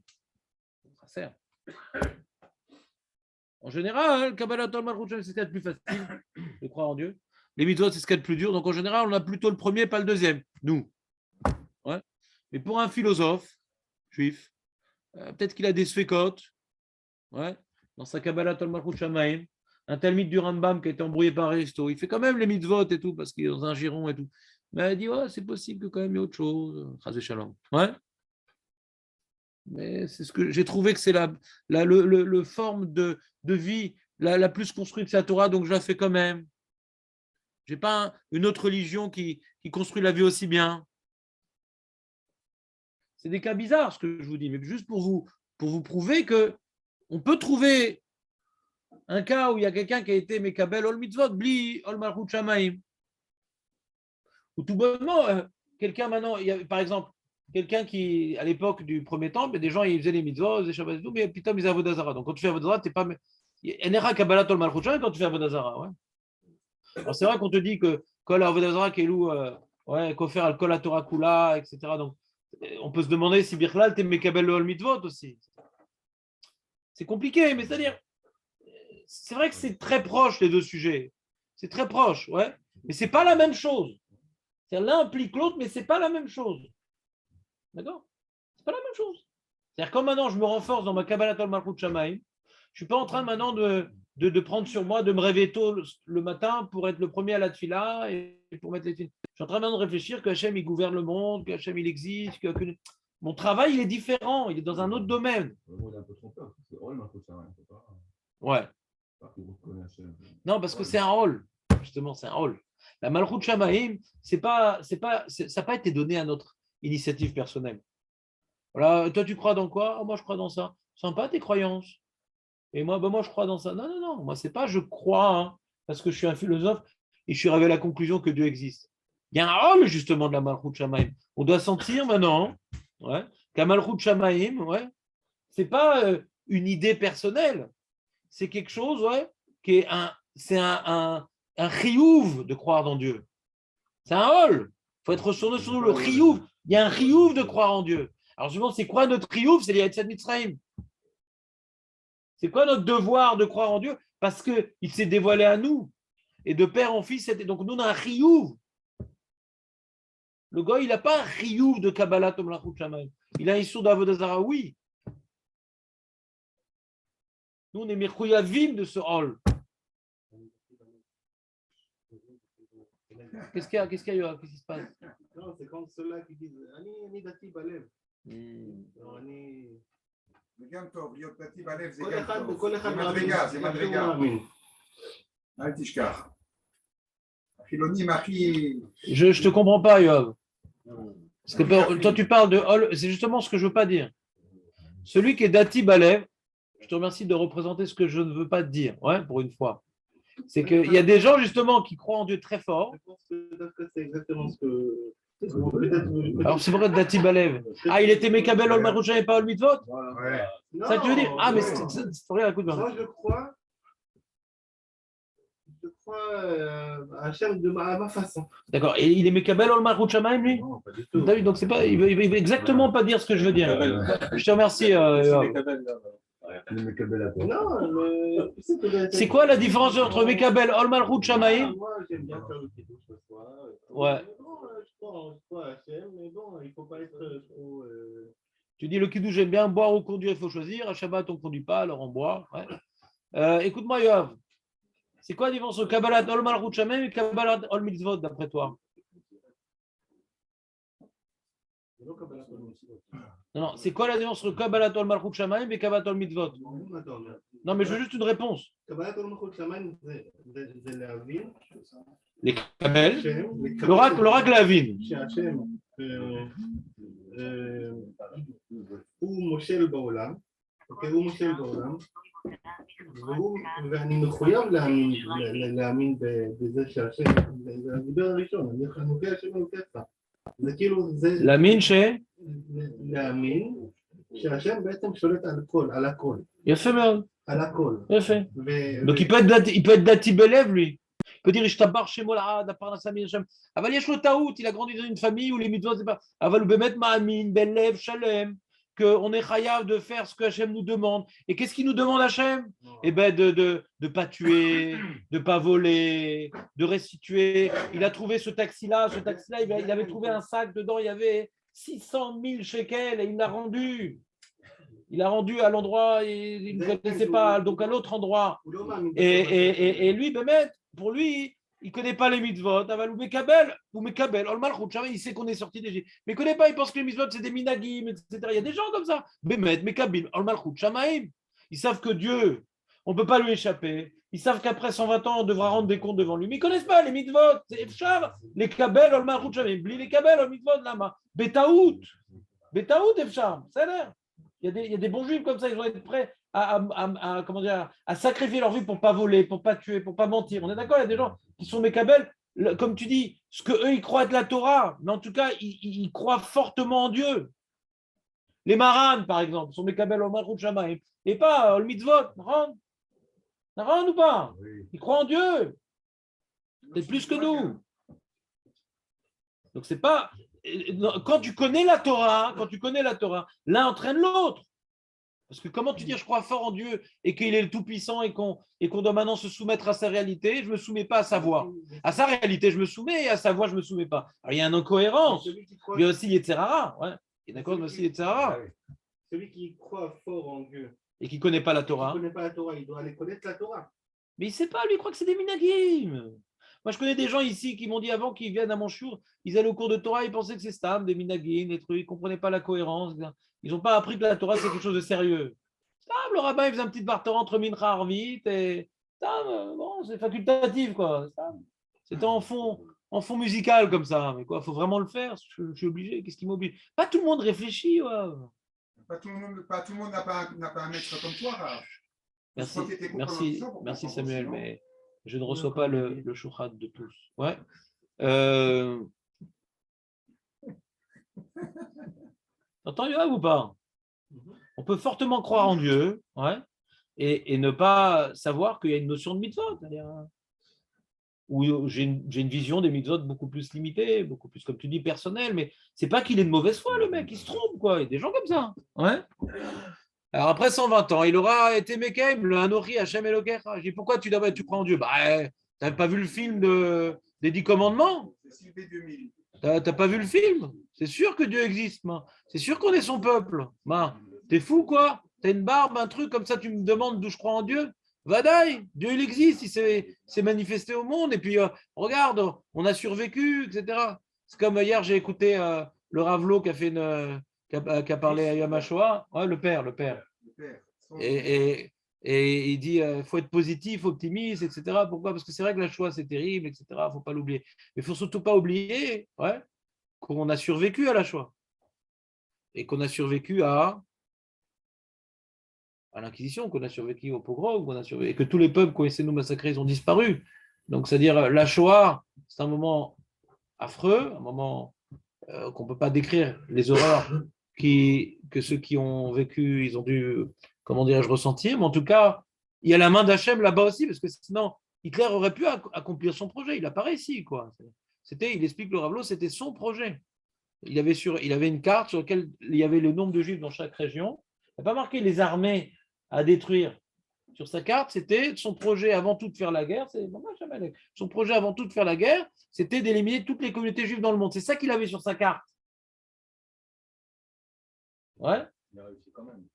S1: En général, Kabbalah Ol Malchut Shamaim, c'est ce qu'il y a de plus facile de croire en Dieu. Les mitzvot, c'est ce qu'il y a de plus dur. Donc en général, on a plutôt le premier, pas le deuxième. Nous. Ouais. Mais pour un philosophe juif, peut-être qu'il a des sfécotes, ouais, dans sa Kabbalah Ol Malchut Shamaim, un talmide du Rambam qui a été embrouillé par Aristo, il fait quand même les mitzvot et tout, parce qu'il est dans un giron et tout. Mais il dit, ouais, c'est possible que quand même il y ait autre chose. Chas v'shalom. Ouais. Mais c'est ce que j'ai trouvé que c'est le forme de vie la plus construite, c'est la Torah, donc je la fais quand même. Je n'ai pas une autre religion qui construit la vie aussi bien. C'est des cas bizarres, ce que je vous dis, mais juste pour vous prouver que on peut trouver un cas où il y a quelqu'un qui a été Mekabel Ol Mitzvot, Bli Ol Malchut Shamaim. Ou tout bonnement, quelqu'un maintenant, il y a, par exemple, quelqu'un qui, à l'époque du premier temple, des gens, ils faisaient les mitzvot, les shabbats et tout, mais putain, ils faisaient Avodazara. Donc quand tu fais Avodazara, tu n'es pas. Enera Kabbalat Ol Malchut Shamaim quand tu fais Avodazara. Ouais. Alors c'est vrai qu'on te dit que Kol Avodazara, Kelou, Kofer al Kol Torah Kula, etc. Donc on peut se demander si Birklal, t'es Mekabel Ol Mitzvot aussi. C'est compliqué, mais c'est-à-dire, c'est vrai que c'est très proche les deux sujets. C'est très proche, ouais. Mais c'est pas la même chose. L'un implique l'autre, mais c'est pas la même chose. D'accord? C'est pas la même chose. C'est-à-dire, comme maintenant je me renforce dans ma Kabbalat Ol Malchut Shamaim, je suis pas en train maintenant de prendre sur moi, de me réveiller tôt le matin pour être le premier à la tefila et pour mettre les films. Je suis en train maintenant de réfléchir que Hachem il gouverne le monde, que Hachem il existe, que mon travail il est différent, il est dans un autre domaine.
S3: Il est un peu trompeur, parce que Ol Malchut Shamaim, c'est pas.
S1: Ouais.
S3: Pas que vous connaissez.
S1: Non, parce que c'est un rôle. Justement, c'est un rôle. La Malchut Shamaim, ça n'a pas été donné à notre initiative personnelle. Voilà, toi, tu crois dans quoi? Ah, moi, je crois dans ça. Sympa tes croyances. Et moi, moi, je crois dans ça. Non, non, non. Moi, c'est pas je crois parce que je suis un philosophe et je suis arrivé à la conclusion que Dieu existe. Il y a un rôle, justement, de la Malchut Shamaim. On doit sentir maintenant qu'à Malchut Shamaim, c'est pas une idée personnelle. C'est quelque chose qui est un chiyuv de croire dans Dieu. C'est un hol. Il faut être sur nous le chiyuv. Il y a un chiyuv de croire en Dieu. Alors, justement, c'est quoi notre chiyuv? C'est l'Yetziat Mitzrayim. C'est quoi notre devoir de croire en Dieu? Parce qu'il s'est dévoilé à nous. Et de père en fils, donc nous, on a un chiyuv. Le gars, il n'a pas un chiyuv de Kabbalat Ol Malchut Shamaim. Il a un issur d'Avodazara, oui. Nous, on est mechuyavim de ce hol. Qu'est-ce qu'il y a, Qu'est-ce qui se passe?
S4: Non, c'est comme ceux-là qui disent Ani dati balev.
S5: זה גם טוב, להיות דתי בלב זה
S4: כל
S5: גם
S4: אחד
S5: טוב.
S4: וכל אחד
S5: זה מדרגה, זה מדרגה. אל תשכח. החילונים הכי...
S1: Je te comprends pas, Yoav. Parce que toi, tu parles de hol, c'est justement ce que je veux pas dire. Celui qui est dati balev, je te remercie de représenter ce que je ne veux pas te dire, pour une fois. C'est qu'il y a des gens justement qui croient en Dieu très fort.
S4: Je pense que c'est exactement ce que.
S1: Alors c'est vrai Dati Balev. Ah, il était Mekabel Ol Malchut Shamaim et pas Ol Mitzvot?
S5: Ouais.
S1: Ça que tu veux dire? Ah, mais regarde, écoute.
S4: Moi, je crois à Hachem à ma façon.
S1: D'accord. Et il est Mekabel Ol Malchut Shamaim, lui?
S4: Non, pas du tout.
S1: T'as vu, donc c'est pas, il veut exactement pas dire ce que je veux dire. Je te remercie.
S4: Non,
S1: c'est quoi la différence entre Mekabel Ol Malchut Shamaim?
S4: Moi, j'aime bien faire le kiddush ce soir.
S1: Ouais.
S4: Je crois à Hachem, mais bon, il ne faut pas être trop.
S1: Tu dis le kiddush, j'aime bien boire ou conduire, il faut choisir. À Shabbat, on ne conduit pas, alors on boit. Écoute-moi, Yoav. C'est quoi la différence entre Kabbalat Ol Malchut Shamaim et Kabbalat Ol Mitzvot, d'après toi? Non, c'est quoi la différence entre Kabbalat Ol Malchut Shamaim et Kabbalat Ol Mitzvot? Non, mais je veux juste une réponse.
S4: Kabbalat Ol Malchut Shamaim, c'est להבין.
S1: Les Kabel, l'oracle Avin.
S4: שהשם הוא מושל בעולם, הוא מושל בעולם, ואני מחויב להאמין בזה שהשם, זה הדיבר הראשון, אני חנוכי השם אלוקיך. זה כאילו, זה... להאמין שהשם בעצם שולט על הכל.
S1: יפה מאוד.
S4: על הכל.
S1: יפה. Donc il peut être dati belev, lui. Il peut dire Ishtabar Shemola, Daparnasa Hashem. Aval yesh lo taout, il a grandi dans une famille où les mitzvot, c'est pas. Aval bemet ma'amin, belev, shalem, qu'on est chayav de faire ce que Hachem nous demande. Et qu'est-ce qu'il nous demande, Hachem? Eh bien, de ne pas tuer, de ne pas voler, de restituer. Il a trouvé ce taxi-là, il avait trouvé un sac, dedans, il y avait 600 000 shekels et il l'a rendu. Il a rendu à l'endroit, il ne connaissait pas, donc à l'autre endroit. Et lui, Bémet, pour lui, il ne connaît pas les mitzvot. Ou Mekabel, Ol Malchut Shamaim, il sait qu'on est sorti d'Égypte. Mais il ne connaît pas, il pense que les mitzvot, c'est des minagim, etc. Il y a des gens comme ça. Bémet, Mekabel, Ol Malchut Shamaim. Ils savent que Dieu, on ne peut pas lui échapper. Ils savent qu'après 120 ans, on devra rendre des comptes devant lui. Mais ils ne connaissent pas les mitzvot. C'est Efchar, les Kabel, Ol Malchut Shamaim. Les Kabel, Ol Mitzvot, Lama. Betaout. Betaout, Efchar, ça a l'air. Il y a des bons juifs comme ça, ils vont être prêts comment dire, à sacrifier leur vie pour ne pas voler, pour ne pas tuer, pour ne pas mentir. On est d'accord, il y a des gens qui sont mécabels, comme tu dis, ce qu'eux, ils croient être la Torah, mais en tout cas, ils croient fortement en Dieu. Les Maran, par exemple, sont mécabels au Malchut Shamaim, et pas le mitzvot. Naran ou pas? Ils croient en Dieu. C'est plus que nous. Donc c'est pas quand tu connais la Torah, l'un entraîne l'autre. Parce que comment tu dis je crois fort en Dieu et qu'il est le Tout-Puissant et qu'on doit maintenant se soumettre à sa réalité, je ne me soumets pas à sa voix. À sa réalité, je me soumets et à sa voix, je ne me soumets pas. Alors il y a une incohérence. Il y a aussi Yetzerara. Ouais. Il y a d'accord aussi Yetzerara.
S4: Celui qui croit fort en Dieu
S1: et qui ne connaît pas la Torah.
S4: Il ne connaît pas la Torah, il doit aller connaître la Torah.
S1: Mais il ne sait pas, lui, il croit que c'est des minagim. Moi, je connais des gens ici qui m'ont dit avant qu'ils viennent à mon chour, ils allaient au cours de Torah, ils pensaient que c'est stam, des minagim, des trucs, ils ne comprenaient pas la cohérence. Ils n'ont pas appris que la Torah, c'est quelque chose de sérieux. Stam, le rabbin, il faisait un petit barter entre Mincha Arvit et stam, bon, c'est facultatif, quoi. C'était en fond musical comme ça. Mais quoi, il faut vraiment le faire. Je suis obligé. Qu'est-ce qui m'oblige? Pas tout le monde réfléchit. Ouais.
S5: Pas tout le monde n'a pas un maître comme toi, Rav.
S1: Merci Samuel, mais je ne reçois pas le shouchat de tous. Ouais. T'entends Yoav ou pas? On peut fortement croire en Dieu, ouais, et ne pas savoir qu'il y a une notion de mitzvot. Où j'ai une vision des mitzvot beaucoup plus limitée, beaucoup plus, comme tu dis, personnelle, mais c'est pas qu'il est de mauvaise foi, le mec, il se trompe, quoi. Il y a des gens comme ça. Ouais. Alors après 120 ans, il aura été Mekem, le Anochi Hachem Elokecha. Je dis pourquoi tu crois en Dieu? Bah, t'as pas vu le film des 10 commandements? T'as pas vu le film? C'est sûr que Dieu existe, c'est sûr qu'on est son peuple. T'es fou, quoi? T'as une barbe, un truc comme ça, tu me demandes d'où je crois en Dieu? Vadaï, Dieu il existe, il s'est manifesté au monde, et puis regarde, on a survécu, etc. C'est comme hier, j'ai écouté le Ravlo qui a parlé à Yom HaShoah, ouais, le père. Et il dit il faut être positif, optimiste, etc. Pourquoi? Parce que c'est vrai que la Shoah c'est terrible, etc. Il ne faut pas l'oublier. Mais il ne faut surtout pas oublier qu'on a survécu à la Shoah. Et qu'on a survécu à l'Inquisition, qu'on a survécu au pogrom, et que tous les peuples qui ont essayé de nous massacrer, ils ont disparu. Donc, c'est-à-dire, la Shoah, c'est un moment affreux, un moment qu'on ne peut pas décrire, les horreurs que ceux qui ont vécu, ils ont dû, comment dirais-je, ressentir. Mais en tout cas, il y a la main d'Hachem là-bas aussi, parce que sinon, Hitler aurait pu accomplir son projet. Il n'a pas réussi, quoi. Il explique le Ravlo, c'était son projet. Il avait une carte sur laquelle il y avait le nombre de juifs dans chaque région. Il n'a pas marqué les armées à détruire. Sur sa carte, c'était son projet avant tout de faire la guerre. Son projet avant tout de faire la guerre, c'était d'éliminer toutes les communautés juives dans le monde. C'est ça qu'il avait sur sa carte. Ouais.
S2: Il a réussi quand même.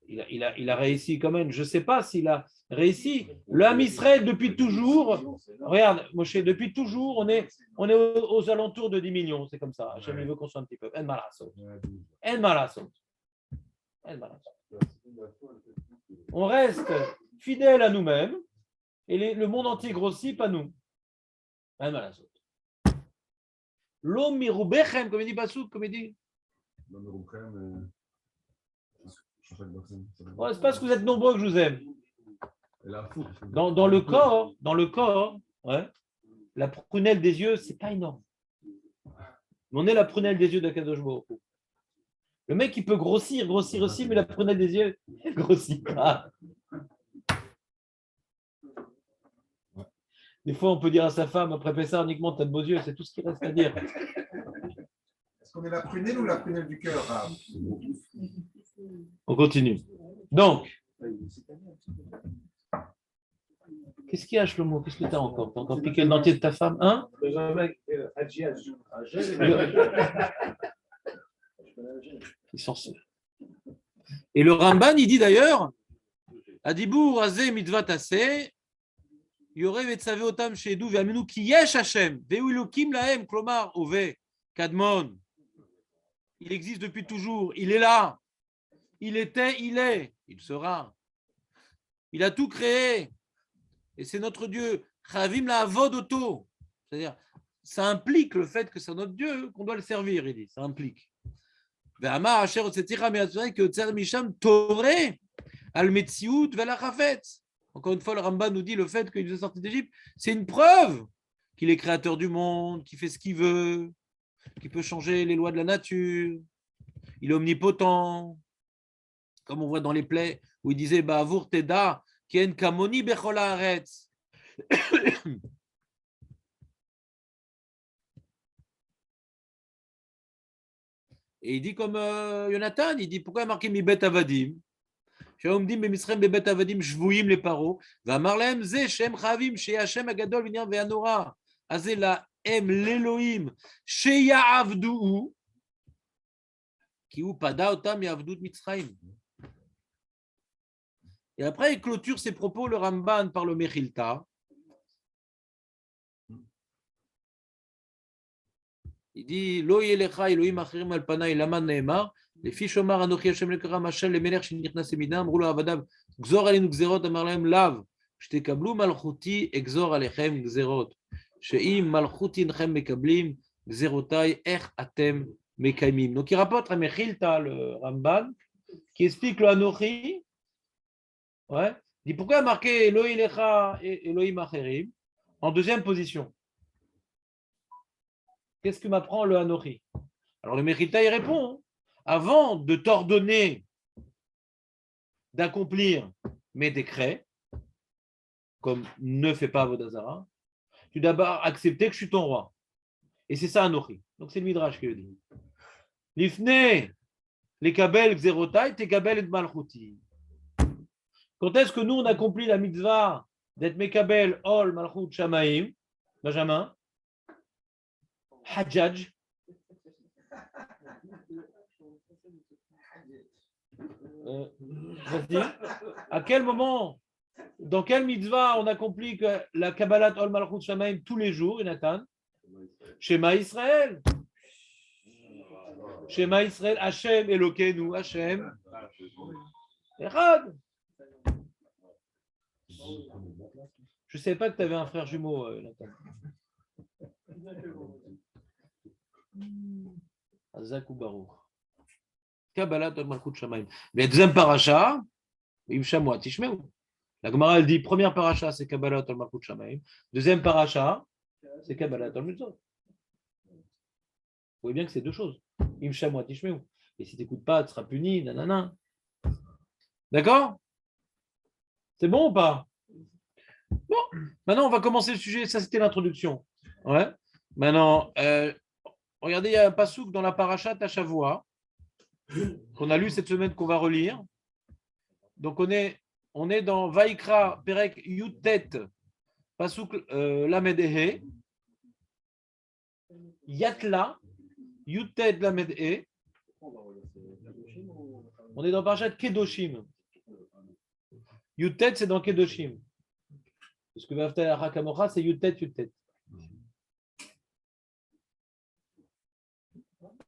S1: Il a réussi quand même. Je ne sais pas s'il a réussi. Le Ham Israël, depuis toujours, regarde, Moshe, depuis toujours, on est aux alentours de 10 millions. C'est comme ça. Hachem, il veut qu'on soit un petit peu. En malassot. On reste fidèle à nous-mêmes et le monde entier grossit, pas nous. L'homme miroubechem, comme il dit Passouk, comme il dit. Ouais, c'est parce que vous êtes nombreux que je vous aime. Dans le corps, ouais, la prunelle des yeux, c'est pas énorme. Mais on est la prunelle des yeux d'Akadosh Baruch Hu. Le mec, il peut grossir aussi, mais la prunelle des yeux, elle grossit pas. Des fois, on peut dire à sa femme, après Pessah, uniquement, t'as de beaux yeux, c'est tout ce qu'il reste à dire.
S5: Est-ce qu'on est la prunelle ou la prunelle du cœur, Rav?
S1: On continue. Donc, qu'est-ce qu'il y a, Shlomo? Qu'est-ce que tu as encore? Tu as encore piqué le dentier de ta femme? Hein? Et le Ramban, il dit d'ailleurs, Adibur azé mitvat asé, Yorev et tzave otam shedu ve'aminu ki yesh Hashem, ve'u elokim lahem, klomar ove kadmon. Il existe depuis toujours, il est là. Il était, il est, il sera. Il a tout créé. Et c'est notre Dieu. Chavim la avodoto. C'est-à-dire, ça implique le fait que c'est notre Dieu qu'on doit le servir, il dit. Ça implique. ואמר אשר הוצאתיך מארץ מצרים כי יוצר משם תורה על מציאות ועל החפץ. Encore une fois, le Rambam nous dit le fait qu'il nous est sorti d'Égypte, c'est une preuve qu'il est créateur du monde, qu'il fait ce qu'il veut, qu'il peut changer les lois de la nature, il est omnipotent. Comme on voit dans les plaies où il disait Ba'avour teda ken kamoni bechol haaretz. Et il dit comme Jonathan, il dit pourquoi il a marqué mi bet avadim? Sheomdim bemisrem bebet avadim shvuim les paro. Va marlem ze shem chavim she Hashem agadol v'nyan ve'anora. Azela em l'Elohim she ya'avdu ki hu pada otam ya'avdut Mitzrayim. Et après, il clôture ses propos, le Ramban, par le Mechilta. Il dit Lo yelecha Elohim achirim al panai lama neemar lefi shomar anochi Hashem lekara mashal lemelech shenichnas emidam אמרו לו עבדיו גזור עלינו גזרות אמר להם לאו שתקבלו מלכותי אגזור עליכם גזרות שאם מלכותי אינכם מקבלים גזרותיי איך אתם מקיימים. Donc il rapporte à Mechilta, le Ramban, qui explique le Anochi. Ouais. Il dit pourquoi marquer Elohim Lecha et Elohim Acherim en deuxième position. Qu'est-ce que m'apprend le Anochi? Alors le Mechilta il répond avant de t'ordonner d'accomplir mes décrets, comme ne fais pas Avodazara, tu dois d'abord accepter que je suis ton roi. Et c'est ça Anochi. Donc c'est le Midrash qui le dit. Lifne les kabel gzerotai te kabel et malchuti. Quand est-ce que nous, on accomplit la mitzvah d'être Mekabel, Ol, Malchut, Shamaim? Benjamin? Hajjaj? Vas-y. À quel moment, dans quelle mitzvah on accomplit que la Kabbalat, Ol, Malchut, Shamaim tous les jours, Jonathan? Shema Israël. Shema Israël, Hashem, Elokeinu, Hashem. Echad. Je ne savais pas que tu avais un frère jumeau, Nathan. Azak ou Baruch. Kabbalat al Malchut Shamaim. Mais deuxième paracha, Im Shamua Tishmeu. La Gemara elle dit première paracha c'est Kabbalat al Malchut Shamaim. Deuxième paracha c'est Kabbalat al Mitzvot. Vous voyez bien que c'est deux choses. Im Shamua Tishmeu. Et si tu n'écoutes pas, tu seras puni. Nanana. D'accord? C'est bon ou pas? Bon, maintenant on va commencer le sujet. Ça c'était l'introduction. Ouais. Maintenant, regardez, il y a un pasouk dans la paracha Tashavua qu'on a lu cette semaine, qu'on va relire. Donc on est dans Vaikra Perek Yutet pasouk Lamed Ehe Yatla Yutet Lamed E. On est dans parachat Kedoshim. Yutet c'est dans Kedoshim. Parce que Vafta Hakamocha, c'est Yutet, Yutet.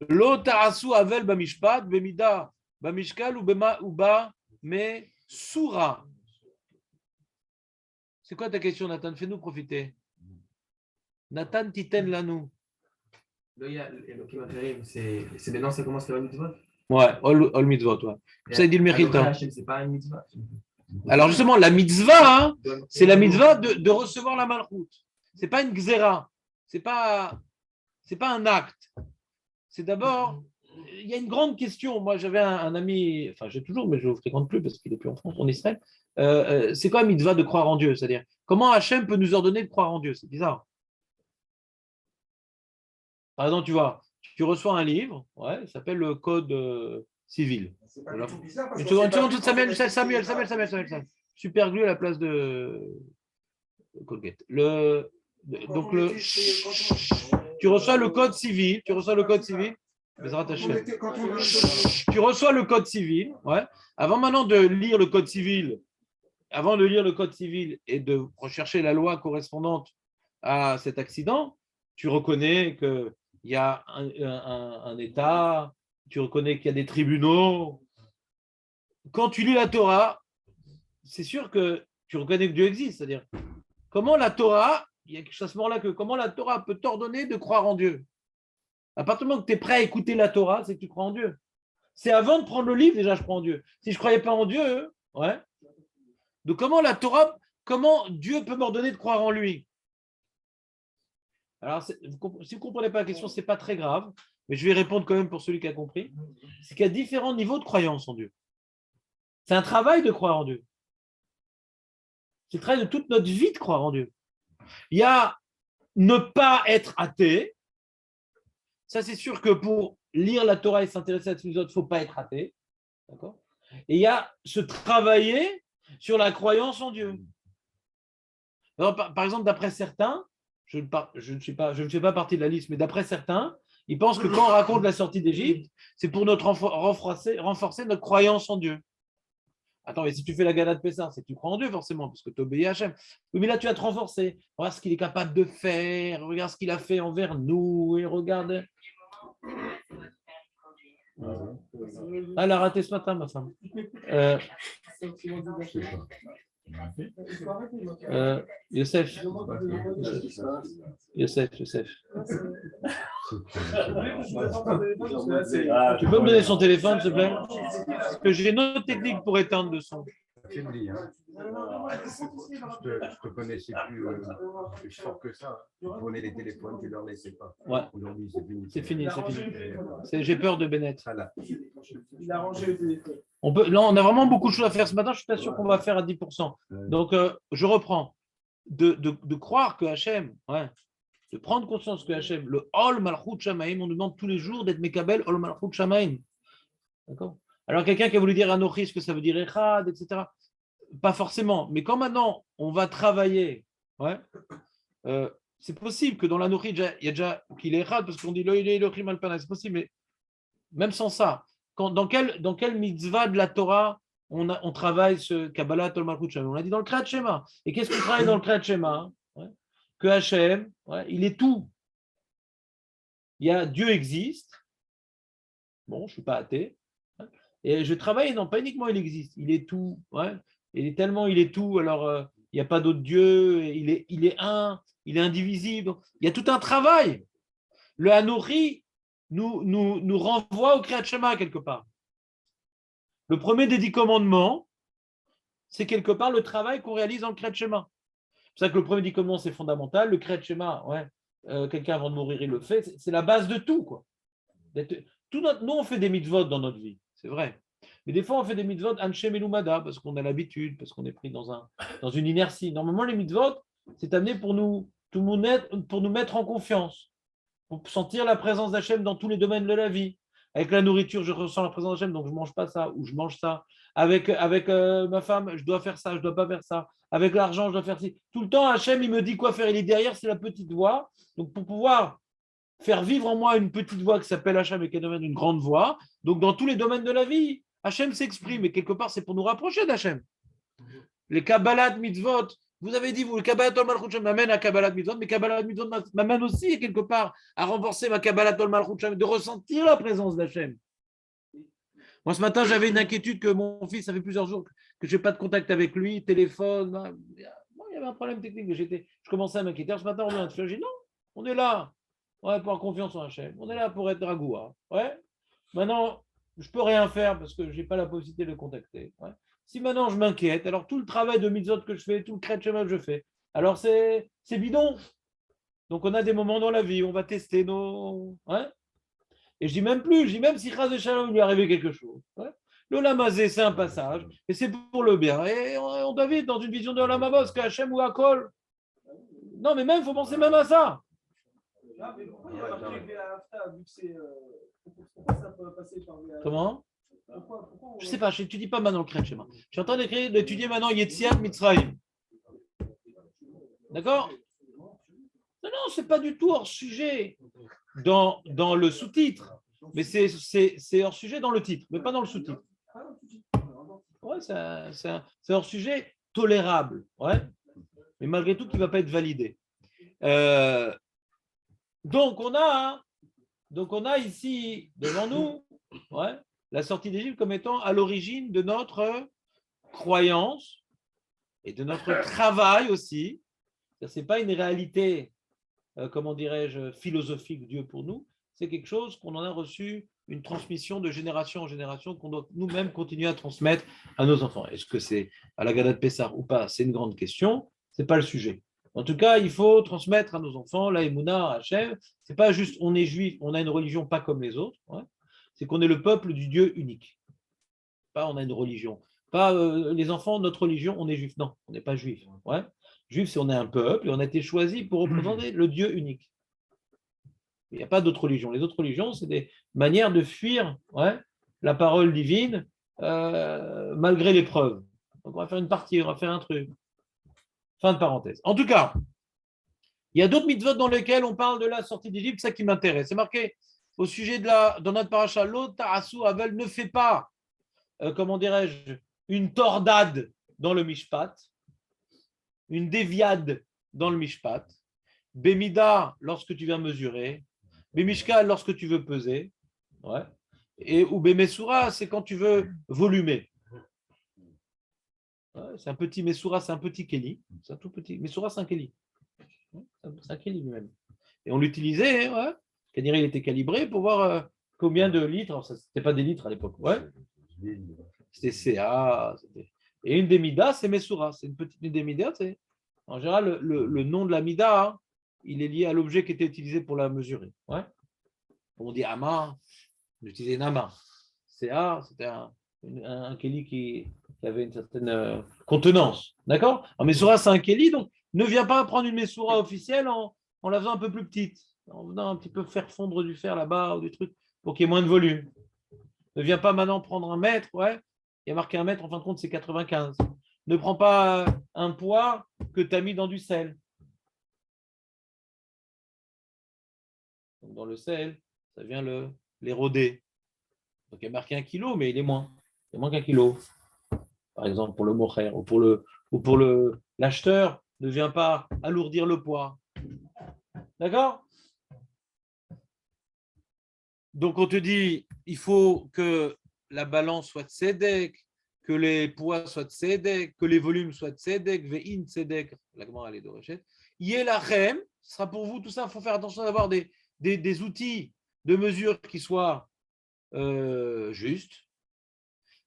S1: Lo ta'asu avel bamishpat, bemida, bamishkal ou ba me soura. C'est quoi ta question, Nathan? Fais-nous profiter. Nathan Titen Lanou.
S6: C'est maintenant ça commence le mitzvot.
S1: Ouais, all mitzvot, ouais. Ça dit le Mechilta.
S6: C'est pas une mitzvah.
S1: Alors justement, la mitzvah, hein, c'est la mitzvah de recevoir la malchut. C'est pas une gzera. C'est pas un acte. C'est d'abord, il y a une grande question. Moi, j'avais un ami, enfin j'ai toujours, mais je ne le fréquente plus parce qu'il n'est plus en France, en Israël. C'est quoi la mitzvah de croire en Dieu? C'est-à-dire, comment Hachem peut nous ordonner de croire en Dieu? C'est bizarre. Par exemple, tu vois, tu reçois un livre, ouais, il s'appelle le Code civil.
S5: C'est pas du tout bizarre. Parce
S1: Une
S5: qu'on
S1: seconde,
S5: sait pas du tout
S1: Samuel. Super glue à la place de Colgate. Tu reçois le code civil. Tu reçois le code civil. Ouais. Avant maintenant de lire le code civil, et de rechercher la loi correspondante à cet accident, tu reconnais qu'il y a un État, tu reconnais qu'il y a des tribunaux. Quand tu lis la Torah, c'est sûr que tu reconnais que Dieu existe. C'est-à-dire, comment la Torah, il y a quelque chose à ce moment-là, comment la Torah peut t'ordonner de croire en Dieu? À partir du moment que tu es prêt à écouter la Torah, c'est que tu crois en Dieu. C'est avant de prendre le livre, déjà, je crois en Dieu. Si je ne croyais pas en Dieu, ouais. Donc, comment la Torah, comment Dieu peut m'ordonner de croire en lui? Alors, si vous ne comprenez pas la question, ce n'est pas très grave, mais je vais répondre quand même pour celui qui a compris. C'est qu'il y a différents niveaux de croyance en Dieu. C'est un travail de croire en Dieu. C'est le travail de toute notre vie de croire en Dieu. Il y a ne pas être athée. Ça, c'est sûr que pour lire la Torah et s'intéresser à tous les autres, il ne faut pas être athée. D'accord? Et il y a se travailler sur la croyance en Dieu. Alors, par exemple, d'après certains, je ne fais pas partie de la liste, mais d'après certains, ils pensent que quand on raconte la sortie d'Égypte, c'est pour renforcer notre croyance en Dieu. Attends, mais si tu fais la Gala de Pessah, c'est que tu crois en Dieu forcément, parce que tu obéis à Hachem. Oui, mais là, tu vas te renforcer. Regarde ce qu'il est capable de faire, regarde ce qu'il a fait envers nous, et regarde. Elle a raté ce matin, ma femme. Youssef. Tu peux me donner son téléphone, s'il te plaît? Parce que j'ai une autre technique pour éteindre le son.
S7: Affaibli, hein. Je te connaissais plus fort que ça. Tu prenais les téléphones, tu ne leur laissais pas.
S1: Ouais.
S7: Aujourd'hui, c'est fini.
S1: C'est fini, c'est fini. J'ai peur de Bennett.
S7: Voilà.
S5: Il a rangé le téléphone.
S1: Là, on a vraiment beaucoup de choses à faire ce matin. Je ne suis pas sûr qu'on va faire à 10%. Donc, je reprends. De croire que Hachem, de prendre conscience que Hachem, le Ol Malchut Shamaim, on nous demande tous les jours d'être Mekabel Ol Malchut Shamaim. D'accord? Alors, quelqu'un qui a voulu dire Anochi, ce que ça veut dire Echad, etc. Pas forcément. Mais quand maintenant, on va travailler, c'est possible que dans l'Anochi, il y a déjà qu'il est Echad, parce qu'on dit Elohim Alpana, c'est possible, mais même sans ça, dans quelle mitzvah de la Torah on travaille ce Kabbalah Tol Malchut Shamaim? On l'a dit dans le Kriyat Shema. Et qu'est-ce qu'on travaille dans le Kriyat Shema? Que Hachem, il est tout. Dieu existe. Bon, je ne suis pas athée. Et je travaille, non, pas uniquement il existe, il est tout. Et tellement il est tout, alors il n'y a pas d'autre Dieu, il est un, il est indivisible. Il y a tout un travail. Le Hanochi nous renvoie au Kriyat Shema quelque part. Le premier des 10 commandements, c'est quelque part le travail qu'on réalise dans le Kriyat Shema. C'est pour ça que le premier des 10 commandements, c'est fondamental. Le Kriyat Shema, quelqu'un avant de mourir, il le fait. C'est la base de tout, quoi. Nous, on fait des mitzvot dans notre vie, c'est vrai. Mais des fois, on fait des mitzvot Anshem Elumada, parce qu'on a l'habitude, parce qu'on est pris dans une inertie. Normalement, les mitzvot, c'est amené pour nous mettre en confiance, pour sentir la présence d'Hachem dans tous les domaines de la vie. Avec la nourriture, je ressens la présence d'Hachem, donc je ne mange pas ça, ou je mange ça. Avec ma femme, je dois faire ça, je ne dois pas faire ça. Avec l'argent, je dois faire ci. Tout le temps, Hachem, il me dit quoi faire. Il est derrière, c'est la petite voix. Donc, pour pouvoir faire vivre en moi une petite voix qui s'appelle Hachem et qui est devenue une grande voix. Donc, dans tous les domaines de la vie, Hachem s'exprime. Et quelque part, c'est pour nous rapprocher d'Hachem. Les Kabbalat Mitzvot, vous avez dit, le Kabbalat Ol Malchut Shamaim m'amène à Kabbalat Mitzvot, mais Kabbalat Mitzvot m'amène aussi, quelque part, à renforcer ma Kabbalat Ol Malchut Shamaim, de ressentir la présence d'Hachem. Moi, ce matin, j'avais une inquiétude que mon fils, ça fait plusieurs jours que je n'ai pas de contact avec lui, téléphone. Il y avait un problème technique. Je commençais à m'inquiéter. Ce matin, on vient de faire. J'ai dit non, on est là. Pour avoir confiance en Hachem. On est là pour être ragoua. Maintenant, je ne peux rien faire parce que je n'ai pas la possibilité de le contacter. Si maintenant je m'inquiète, alors tout le travail de mitzvot que je fais, tout le Kriyat Shema que je fais, alors c'est bidon. Donc on a des moments dans la vie où on va tester nos. Et je dis même plus, je dis même si Chaz et Shalom il lui arrivait quelque chose. Le Lamazé, c'est un passage, et c'est pour le bien. Et on doit vivre dans une vision de Lamabos, que Hachem ou Akol. Non, mais même, il faut penser même à ça.
S5: Mais pourquoi il n'y a pas de Hafta, vu que c'est. Pourquoi ça peut passer par.
S1: Comment? Je ne sais pas, je n'étudie pas maintenant le Kriyat Shema. Je suis en train d'étudier maintenant Yetziat Mitzrayim. D'accord? Non, ce n'est pas du tout hors sujet dans le sous-titre. Mais c'est hors sujet dans le titre, mais pas dans le sous-titre. C'est hors sujet tolérable. Mais malgré tout, qui ne va pas être validé. Donc, on a ici, devant nous, la sortie d'Égypte comme étant à l'origine de notre croyance et de notre travail aussi. Ce n'est pas une réalité, comment dirais-je, philosophique, Dieu pour nous. C'est quelque chose qu'on en a reçu une transmission de génération en génération qu'on doit nous-mêmes continuer à transmettre à nos enfants. Est-ce que c'est à la Gada de Pessah ou pas? C'est une grande question, ce n'est pas le sujet. En tout cas, il faut transmettre à nos enfants la Emouna, Hachem. Ce n'est pas juste on est juif, on a une religion pas comme les autres, ouais. C'est qu'on est le peuple du Dieu unique. Pas on a une religion. Pas les enfants, notre religion, on est juif. Non, on n'est pas juif. Ouais. Juif, c'est on est un peuple et on a été choisi pour représenter le Dieu unique. Il n'y a pas d'autres religions. Les autres religions, c'est des manières de fuir la parole divine malgré l'épreuve. Donc, on va faire une partie, on va faire un truc. Fin de parenthèse. En tout cas, il y a d'autres mitzvot dans lesquels on parle de la sortie d'Égypte, c'est ça qui m'intéresse. C'est marqué au sujet dans notre paracha, l'autre ta'asu avel, ne fait pas, comment dirais-je, une tordade dans le mishpat, une déviade dans le mishpat, bémida lorsque tu viens mesurer, bémishka lorsque tu veux peser, ouais. Et ou bémesura, c'est quand tu veux volumer. Ouais, c'est un petit mesura, c'est un petit keli, c'est un tout petit. Mesura, c'est un keli. C'est un keli lui-même. Et on l'utilisait, ouais. C'est-à-dire il était calibré pour voir combien de litres. Alors, ça, c'était pas des litres à l'époque, ouais. C'était CA. Et une des midas, c'est mesura. C'est une petite des midas. C'est en général le nom de la mida, hein, il est lié à l'objet qui était utilisé pour la mesurer. Ouais. On dit ama, on utilisait une ama. CA, c'était un keli qui avait une certaine contenance. D'accord? Un mesura, c'est un keli, donc ne viens pas prendre une mesura officielle en la faisant un peu plus petite, en venant un petit peu faire fondre du fer là-bas ou des trucs pour qu'il y ait moins de volume. Ne viens pas maintenant prendre un mètre, ouais. Il y a marqué un mètre, en fin de compte, c'est 95. Ne prends pas un poids que tu as mis dans du sel. Donc, dans le sel, ça vient l'éroder. Donc il y a marqué 1 kilo, mais il est moins. Il y a moins qu'1 kilo. Par exemple, pour le mocher ou pour l'acheteur, ne viens pas alourdir le poids. D'accord? Donc on te dit, il faut que la balance soit tzedek, que les poids soient tzedek, que les volumes soient tzedek, ve'in tzedek, la Gemara elle est d'Orechet. Yelachem, ce sera pour vous, tout ça, il faut faire attention d'avoir des outils de mesure qui soient justes.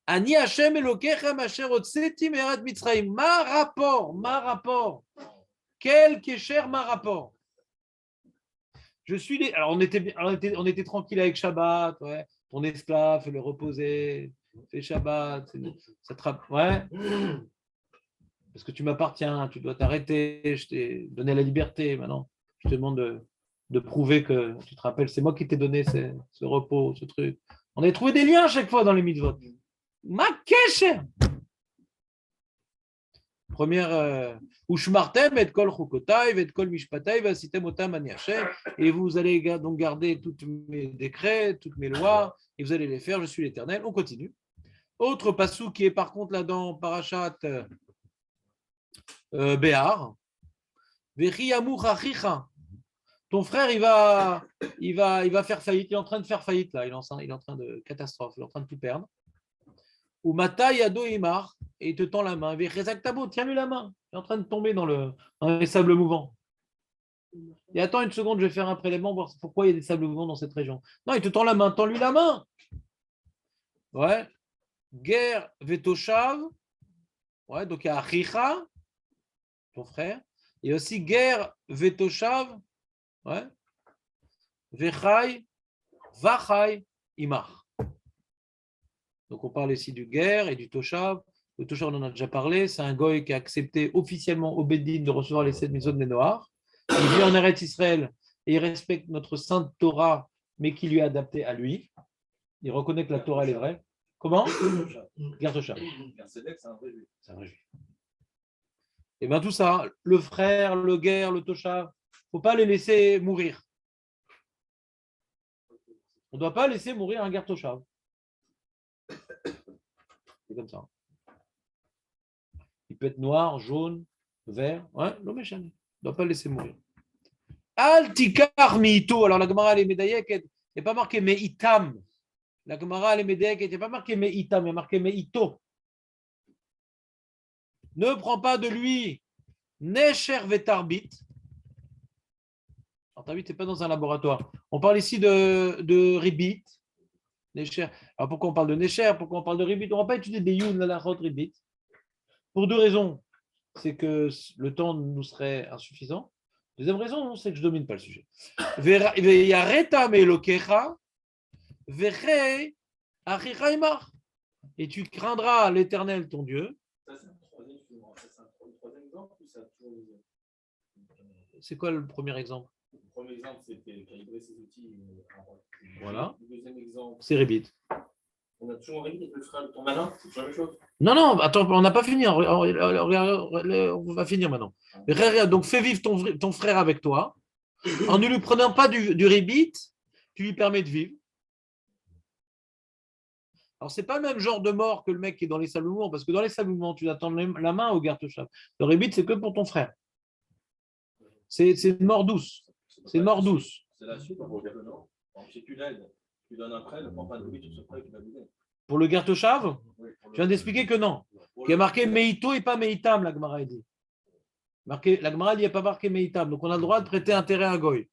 S1: Ani Hashem Elokechem asher hotzeti me'eretz Mitzrayim. Ma rapport. Quel kécher ma rapport. Je suis les... Alors, on était tranquille avec Shabbat, ouais. Ton esclave, fais-le reposer, fais Shabbat, ça te... ouais. Parce que tu m'appartiens, tu dois t'arrêter, je t'ai donné la liberté, maintenant. Je te demande de prouver que, tu te rappelles, c'est moi qui t'ai donné ce repos, ce truc. On avait trouvé des liens à chaque fois dans les mitzvot. Ma kécher. Première, Ushmartem et kol chukotai et kol mishpatai vasitem otam ani Hashem. Et vous allez donc garder tous mes décrets, toutes mes lois, et vous allez les faire. Je suis l'Éternel. On continue. Autre passou qui est par contre là dans Parashat Béar. Vechiyamu chachicha. Ton frère, il va faire faillite. Il est en train de faire faillite là. Il est en train de catastrophe. Il est en train de tout perdre. Ou Mata Yado Imar, et il te tend la main. Tiens-lui la main. Il est en train de tomber dans les sables mouvants. Et attends une seconde, je vais faire un prélèvement, voir pourquoi il y a des sables mouvants dans cette région. Non, il te tend la main. Tends-lui la main. Ouais. Ger Vetoshav. Ouais, donc il y a Achicha, ton frère. Il y a aussi Ger Vetoshav. Ouais. Vechai. Vachai Imar. Donc on parle ici du guerre et du Toshav. Le Toshav, on en a déjà parlé, c'est un goy qui a accepté officiellement au Bédin de recevoir les 7 mitzvot des Noars. Il vit en Eretz Israël et il respecte notre sainte Torah, mais qui lui est adaptée à lui. Il reconnaît que la Torah elle est vraie. Comment? Guerre Toshav. C'est un vrai juif. Et bien tout ça, le frère, le guerre, le Toshav, il ne faut pas les laisser mourir. On ne doit pas laisser mourir un guerre Toshav. C'est comme ça. Il peut être noir, jaune, vert. Ouais, l'homme est chané. Il ne doit pas le laisser mourir. Altikar miito. Alors la Gemara, elle est médaillée, il n'est pas marqué meitam. La Gemara, elle est médaillée, il n'est pas marqué meitam, il est marqué meito. Ne prends pas de lui. Nesher vetarbit. Alors, tarbit, ce n'est pas dans un laboratoire. On parle ici de ribit. Nécher. Alors pourquoi on parle de Nécher? Pourquoi on parle de Ribit? On ne va pas étudier des Youn, la Lachot, Ribit. Pour deux raisons. C'est que le temps nous serait insuffisant. Deuxième raison, c'est que je ne domine pas le sujet. Et tu craindras l'Éternel, ton Dieu.
S5: Ça, c'est un troisième exemple ou c'est un toujours deuxième?
S1: C'est quoi le premier exemple?
S5: Le premier exemple, c'était calibrer ses outils.
S1: Voilà.
S5: Le deuxième exemple,
S1: C'est Ribit.
S5: on a toujours envie avec le frère de ton malin, c'est toujours la même chose.
S1: Non, non, attends, on n'a pas fini. On va finir maintenant. Donc, fais vivre ton frère avec toi. En ne lui prenant pas du rébit, tu lui permets de vivre. Alors, ce n'est pas le même genre de mort que le mec qui est dans les sables mouvants, parce que dans les sables mouvants, tu attends la main au garde-chape. Le rébit, c'est que pour ton frère. C'est une mort douce. C'est une mort douce.
S5: C'est la suite, on va dire non. Si tu l'aides, tu donnes un prêt, ne prends pas de rébit sur ce prêt qui va donner.
S1: Pour le garde-chave,
S5: Oui,
S1: je viens d'expliquer que non. Il y a marqué Meito et pas Meitam, la Gemara dit. La Gemara, il n'y a pas marqué Meitam. Donc, on a le droit de prêter intérêt à un goy.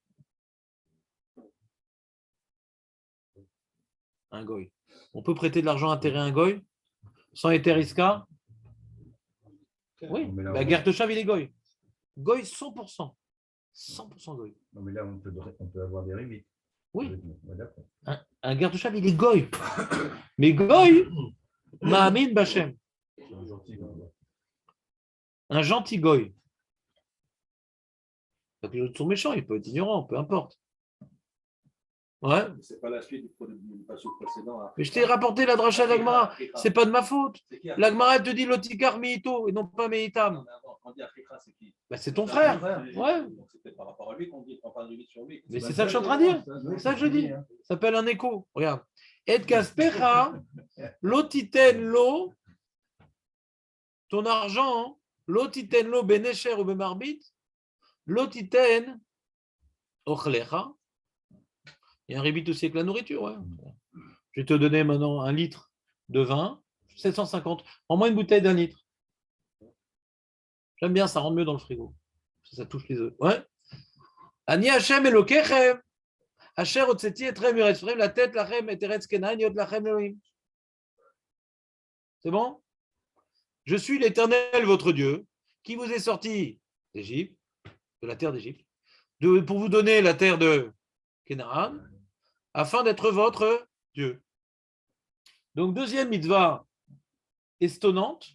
S1: Un goy. On peut prêter de l'argent intérêt à un goy sans éteriska? Oui, la garde-chave, il est goy. Goy 100%. 100% goy.
S7: Non, mais là, on peut avoir des rébits.
S1: Oui.
S7: Ouais, d'accord.
S1: Un garde-chave, il est goy. Mais goy, Ma'amin Bachem.
S3: C'est un gentil.
S1: Un gentil goy. Donc, les autres sont méchants, il peut être ignorant, peu importe. Ouais.
S5: C'est pas la suite du passage précédent.
S1: Mais je t'ai rapporté la dracha de l'Agmara. C'est pas de ma faute. L'Agmara te dit Lotikar Meito et non pas Meitam.
S5: On dit Afrika, c'est qui?
S1: Bah, c'est ton frère. Ouais.
S5: Donc c'est peut-être par rapport à lui qu'on dit qu'on parle de lui sur lui.
S1: Mais c'est ça que je suis en train de dire. C'est ça que je dis. Ça s'appelle un écho. Regarde. Et Kaspecha, Lotiten lo, ton argent, Lotiten lo benecher ou bemarbit, Lotiten ochlecha. Il y a un rébit aussi avec la nourriture. Ouais. Je vais te donner maintenant un litre de vin, 750. En moins une bouteille d'un litre. J'aime bien, ça rend mieux dans le frigo. Ça touche les œufs. Ouais. Ani Hashem Elokechem. Asher Otseti Etrem Yuretzrem, la tête, la Chem, Eteretz Kenan, Yot Lachem Elohim. C'est bon? Je suis l'Éternel, votre Dieu, qui vous est sorti d'Égypte, de la terre d'Égypte, pour vous donner la terre de Canaan, afin d'être votre Dieu. Donc, deuxième mitzvah estonnante,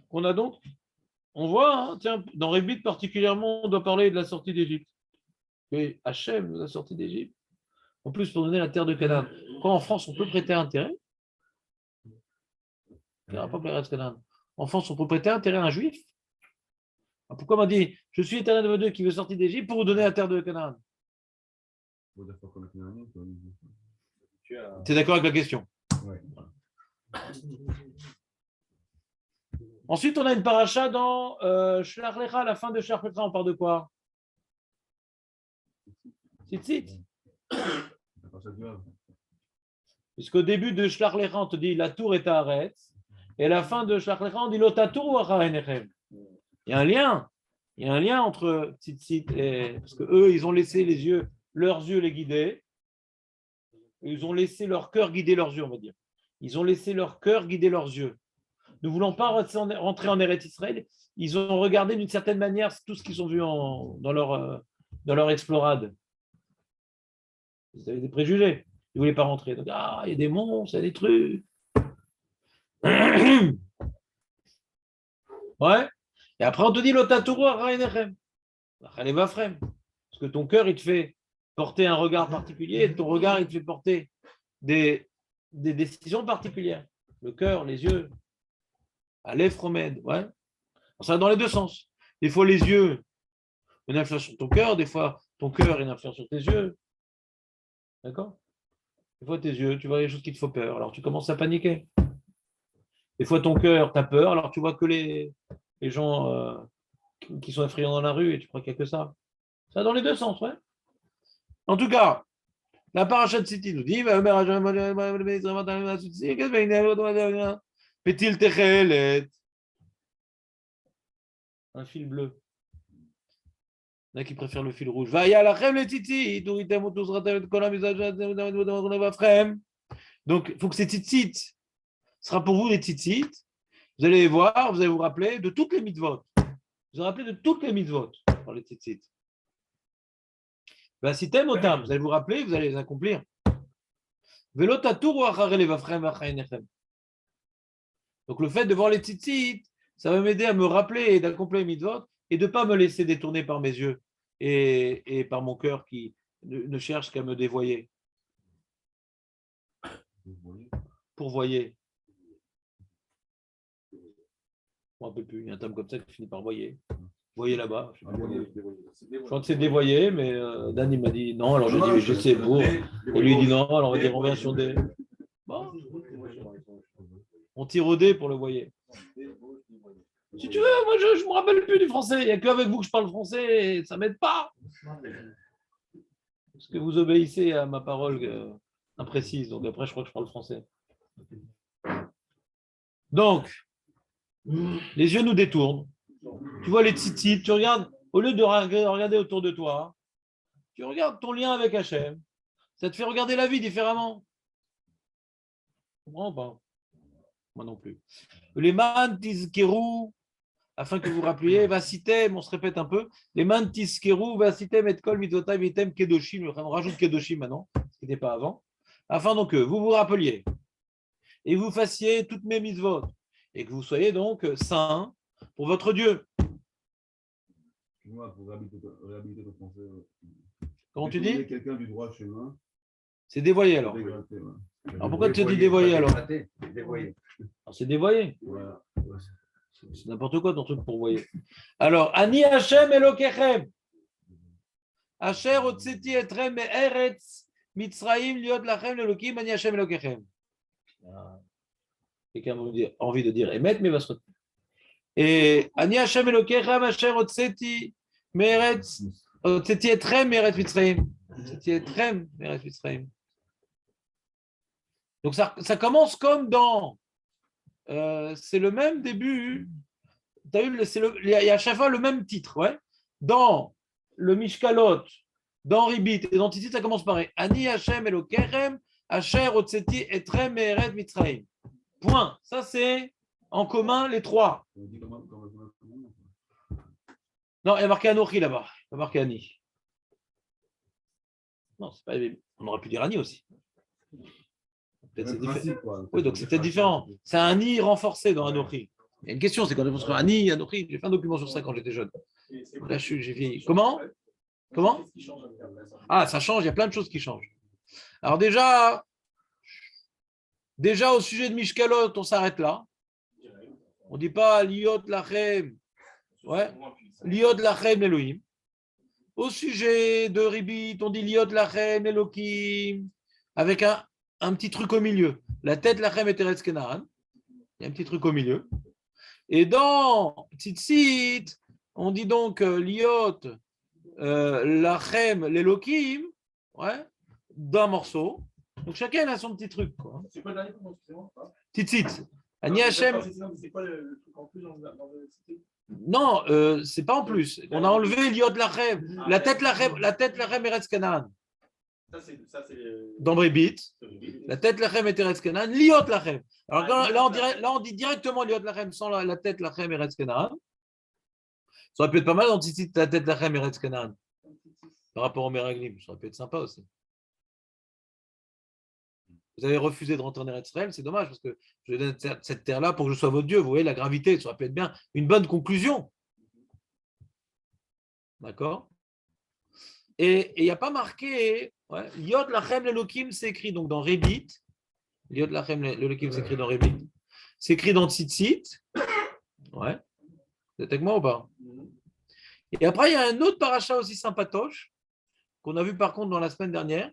S1: qu'on a donc, on voit, hein, tiens, dans Rébit particulièrement, on doit parler de la sortie d'Égypte. Et Hachem nous a sorti d'Égypte. En plus, pour donner la terre de Canaan. Quand en France, on peut prêter intérêt, en France, on peut prêter intérêt à un juif. Alors pourquoi on m'a dit, je suis l'Éternel de votre Dieu qui veut sortir d'Égypte pour vous donner la terre de Canaan? Tu es d'accord avec la question?
S7: Ouais.
S1: Ensuite, on a une paracha dans Shlach Lecha, à la fin de Shlach Lecha, on parle de quoi? Tzitzit. Puisqu'au début de Shlach Lecha, on te dit la tour est à Haaretz, et à la fin de Shlach Lecha, on dit l'otatour ou Achareinechem. Il y a un lien. Il y a un lien entre Tzitzit et. Parce qu'eux, ils ont laissé leurs yeux les guider. Ils ont laissé leur cœur guider leurs yeux, on va dire. Ils ont laissé leur cœur guider leurs yeux. Ne voulant pas rentrer en Eretz Israël, ils ont regardé d'une certaine manière tout ce qu'ils ont vu dans leur explorade. Ils avaient des préjugés. Ils ne voulaient pas rentrer. Donc, il y a des monstres, il y a des trucs. Ouais. Et après, on te dit l'otatouro Achareinechem. Achareinechem. Parce que ton cœur, il te fait porter un regard particulier, et ton regard, il te fait porter des décisions particulières. Le cœur, les yeux, à l'Ephromède, ouais. Ça va dans les deux sens. Des fois, les yeux ont une influence sur ton cœur, des fois, ton cœur a une influence sur tes yeux. D'accord? Des fois, tes yeux, tu vois les choses qui te font peur, alors tu commences à paniquer. Des fois, ton cœur, t'as peur, alors tu vois que les gens qui sont effrayants dans la rue et tu crois qu'il n'y a que ça. Ça va dans les deux sens, ouais. En tout cas, la paracha de Tzitzit nous dit Pétil Techelet, un fil bleu. Il y en a qui préfèrent le fil rouge. Va y a la crème les tzitzit. Donc, il faut que ces tzitzit sera pour vous les tzitzit. Vous allez voir, vous allez vous rappeler de toutes les mitzvot. Vous allez rappeler de toutes les mitzvot par les tzitzit. Si t'aimes autant, vous allez vous rappeler, vous allez les accomplir. Donc le fait de voir les tzitzit, ça va m'aider à me rappeler et d'accomplir les mitzvot et de ne pas me laisser détourner par mes yeux et par mon cœur qui ne cherche qu'à me dévoyer. Pourvoyer. Je ne me rappelle plus, il y a un terme comme ça qui finit par voyer. Voyez là-bas. Je crois que c'est dévoyer, mais Dan il m'a dit non, alors j'ai dit je sais pour. Et lui il dit non, alors on va dire on vient sur des. Bon. On tire au dé pour le voyer. Si tu veux, moi je ne me rappelle plus du français. Il n'y a qu'avec vous que je parle français et ça ne m'aide pas. Parce que vous obéissez à ma parole imprécise. Donc après, je crois que je parle français. Donc, les yeux nous détournent. Tu vois les tzitzit, tu regardes, au lieu de regarder autour de toi, tu regardes ton lien avec Hachem. Ça te fait regarder la vie différemment. Tu comprends pas? Moi non plus. Les man tizkeru, afin que vous vous rappeliez, vasitem, on se répète un peu, les man tizkeru, vasitem et kol mitzvotai vitem kedoshim, on rajoute kedoshim maintenant, ce qui n'était pas avant, afin donc que vous vous rappeliez et vous fassiez toutes mes mitzvot et que vous soyez donc saints pour votre Dieu.
S3: Pour réhabiliter ton français.
S1: Comment tu dis?
S3: Quelqu'un du droit chemin.
S1: C'est dévoyé alors. Alors pourquoi tu dis dévoyé alors?
S7: Dévoyé.
S1: C'est dévoyé.
S3: Voilà.
S1: C'est n'importe quoi ton truc pour voyer. Alors, Ani Hashem Elokechem. Asher otzeti etrem me'eretz Mitzraim liot lachem lelokim Ani Hashem Elokechem. Quelqu'un a envie de dire Emet, mais va se retenir. Et Ani Hashem Elokechem Asher otzeti me'eretz otzeti etrem me'eretz Mitzraim. Otzeti etrem me'eretz Mitzraim. Donc ça commence comme dans c'est le même début. Tu as eu, il y a à chaque fois le même titre. Ouais. Dans le Mishkalot, dans Ribit et dans Tzitzit, ça commence pareil. Ani Hashem Elokechem, Asher Otzeti Etrem Me'eret Mitzraim. Point. Ça, c'est en commun les trois. Non, il y a marqué Anochi là-bas. Il y a marqué Ani. Non, c'est pas. On aurait pu dire Ani aussi. Peut-être c'est différent. Oui, donc c'est peut-être différent. C'est un Ani renforcé dans Anochi. Il y a une question, c'est quand on pense Ani, Anochi. J'ai fait un document sur ça quand j'étais jeune. Là, j'ai vieilli. Comment? Ah, ça change, il y a plein de choses qui changent. Alors déjà au sujet de Mishkalot, on s'arrête là. On ne dit pas Liot Lachem. Ouais. Liot Lachem Elohim. Au sujet de Ribit, on dit Liot Lachem Elohim. Avec un petit truc au milieu. La tête Lachem et Teretz Kenaran. Il y a un petit truc au milieu. Et dans Tzitzit, on dit donc Liot Lachem l'Elokim, ouais, d'un morceau. Donc chacun a son petit truc. Quoi.
S5: C'est quoi le dernier point, excusez-moi?
S1: Tzitzit. Ani Hashem.
S5: C'est quoi le truc en plus dans le Tzitzit?
S1: Non, c'est pas en plus. On a enlevé Liot Lachem. La tête Lachem Eretz Canaan.
S5: Ça, c'est
S1: dans Brébit, la tête Lachem et Teretz Kenan, Liot Lachem. Alors là, on dit directement Liot Lachem sans la tête Lachem et Eretz Kenan. Ça aurait pu être pas mal dans Tzitzit, la tête Lachem et Eretz Kenan. Par rapport au Meraglim, ça aurait pu être sympa aussi. Vous avez refusé de rentrer en Eretz Israël, c'est dommage parce que je donne cette terre-là pour que je sois votre Dieu. Vous voyez la gravité, ça aurait pu être bien. Une bonne conclusion. D'accord? Et il n'y a pas marqué. Ouais, Yod Lachem l'Elokim, c'est écrit donc dans Rébit. Yod Lachem l'Elokim, c'est écrit dans Rébit. C'est écrit dans Tzitzit. Ouais. Vous êtes avec moi ou pas? Et après, il y a un autre paracha aussi sympatoche qu'on a vu par contre dans la semaine dernière.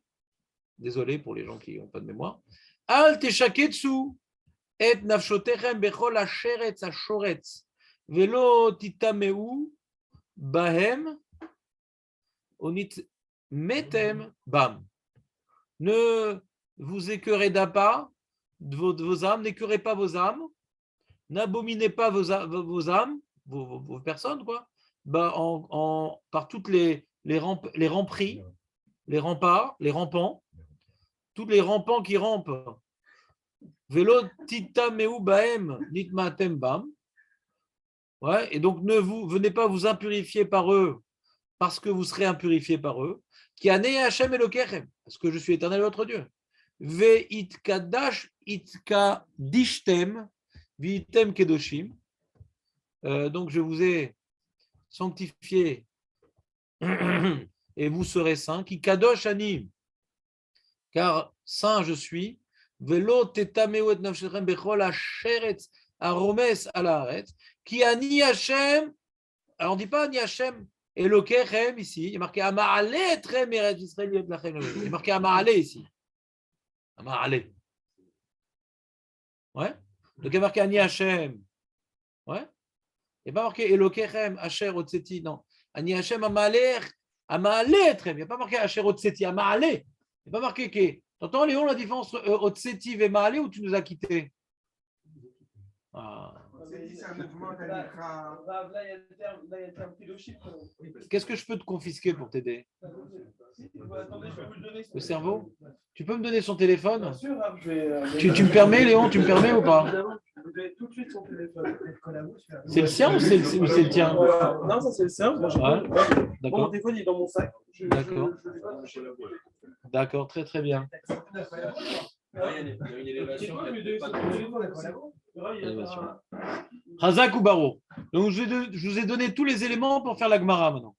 S1: Désolé pour les gens qui n'ont pas de mémoire. Al teshaketsu et nafshotechem bechol asheretz ashoretz velo titameu bahem onit metem bam. Ne vous écœurez pas de vos âmes, n'écœurez pas vos âmes, n'abominez pas vos âmes, vos personnes, quoi. par toutes les ramperies, les remparts, les rampants, tous les rampants qui rampent. Vélo tita meu baem nitmatem bam. Ouais, et donc venez pas vous impurifier par eux, parce que vous serez impurifiés par eux. Qui ane Hashem Elokechem, parce que je suis éternel votre Dieu. Ve itkadash itkadishtem vitem kedoshim. Donc je vous ai sanctifié et vous serez saints. Qui kadosh anim, car saint je suis. Velo tetameu et nafshechem bechol asheretz aromes alaret. Qui ani Hashem. Alors on ne dit pas ani Hashem Elokechem ici. Il y a marqué Ama'ale trem eret Israël yot lachem. Il y a marqué Ama'ale ici. Ama'ale. Ouais. Donc il y a marqué ani Hashem. Ouais. Il n'y a pas marqué Elokechem Asher Otseti. Non. Ani Hashem Ama'ale trem. Il n'y a pas marqué Asher Otseti. Ama'ale. Il n'y a pas marqué que. T'entends, Léon, la différence entre Otseti et Ma'ale ou tu nous as quittés? Ah.
S7: C'est un mouvement d'un
S5: Là, il y a le terme kiloship.
S1: Qu'est-ce que je peux te confisquer pour t'aider?
S5: Attendez, je vais vous le donner.
S1: Le cerveau? Tu peux me donner son téléphone?
S5: Bien sûr, je vais.
S1: Tu me permets, Léon? Tu me permets ou pas?
S5: Évidemment, je vous donne tout de suite son téléphone.
S1: C'est le sien ou c'est le tien?
S5: Non, ça c'est le sien. Moi,
S1: Ouais.
S5: mon
S1: D'accord.
S5: téléphone il est dans mon sac.
S1: D'accord.
S5: Je l'ai pas touché.
S1: D'accord, très très bien.
S6: Il y a une élévation.
S1: Razak ou Baro. Donc je vous ai donné tous les éléments pour faire la Gemara maintenant.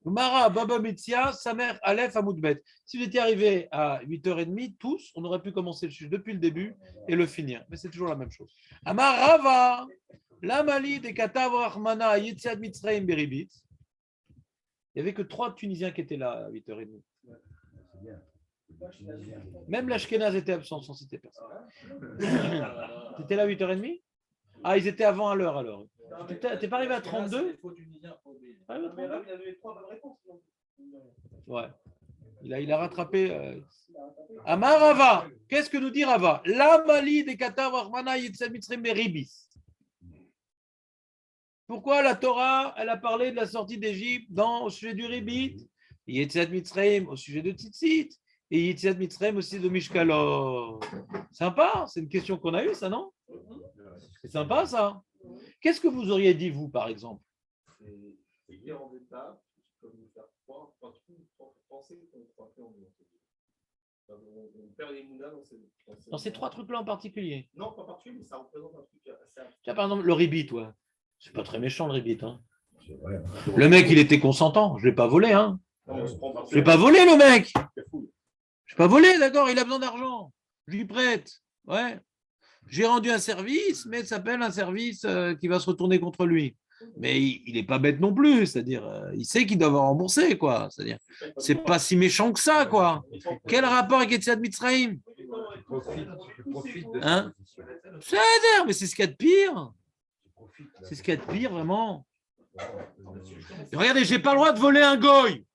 S1: Gemara, Baba Metzia, Samer, Aleph, Amoudbet. Si vous étiez arrivés à 8h30, tous, on aurait pu commencer le sujet depuis le début et le finir. Mais c'est toujours la même chose. Amar Rava, Lamali de Katav Rahmana, Yetziat Mitzrayim Beribit. Il n'y avait que 3 Tunisiens qui étaient là à 8h30. Même l'Ashkenaz était absent sans citer personne. Tu étais là à 8h30? Ah, ils étaient avant à l'heure alors. T'es pas arrivé à 32? Ouais. Il a rattrapé. Amar Rava. Qu'est-ce que nous dit Rava? La Mali des Katav Rahmana Yetziat Mitzrayim Beribis. Pourquoi la Torah, elle a parlé de la sortie d'Égypte au sujet du Ribit, Yetziat Mitzrayim au sujet de Tzitzit, et Yetziat Mitzrayim aussi de Mishkalot. Sympa, c'est une question qu'on a eue, ça, non? C'est sympa, ça. Qu'est-ce que vous auriez dit, vous, par exemple?
S2: C'est hier en état, comme nous faire croire, penser qu'on croit en nous. On perd les mounas
S1: Dans ces 3 trucs-là en particulier.
S2: Non, pas particulier, mais ça représente un truc assez.
S1: Tiens, par exemple, le Ribit, toi. C'est pas très méchant, le Ribit. Hein. Le mec, il était consentant. Je ne l'ai pas volé. Hein. Je ne l'ai pas volé, le mec. Je ne l'ai pas volé, d'accord. Il a besoin d'argent. Je lui prête. Ouais. J'ai rendu un service, mais ça s'appelle un service qui va se retourner contre lui. Mais il n'est pas bête non plus. C'est-à-dire, il sait qu'il doit avoir remboursé, quoi. C'est-à-dire, c'est pas si méchant que ça, quoi. Quel rapport avec Yetziat Mitzrayim? Hein? C'est-à-dire, mais c'est ce qu'il y a de pire. C'est ce qu'il y a de pire, vraiment. Et regardez, je n'ai pas le droit de voler un goy.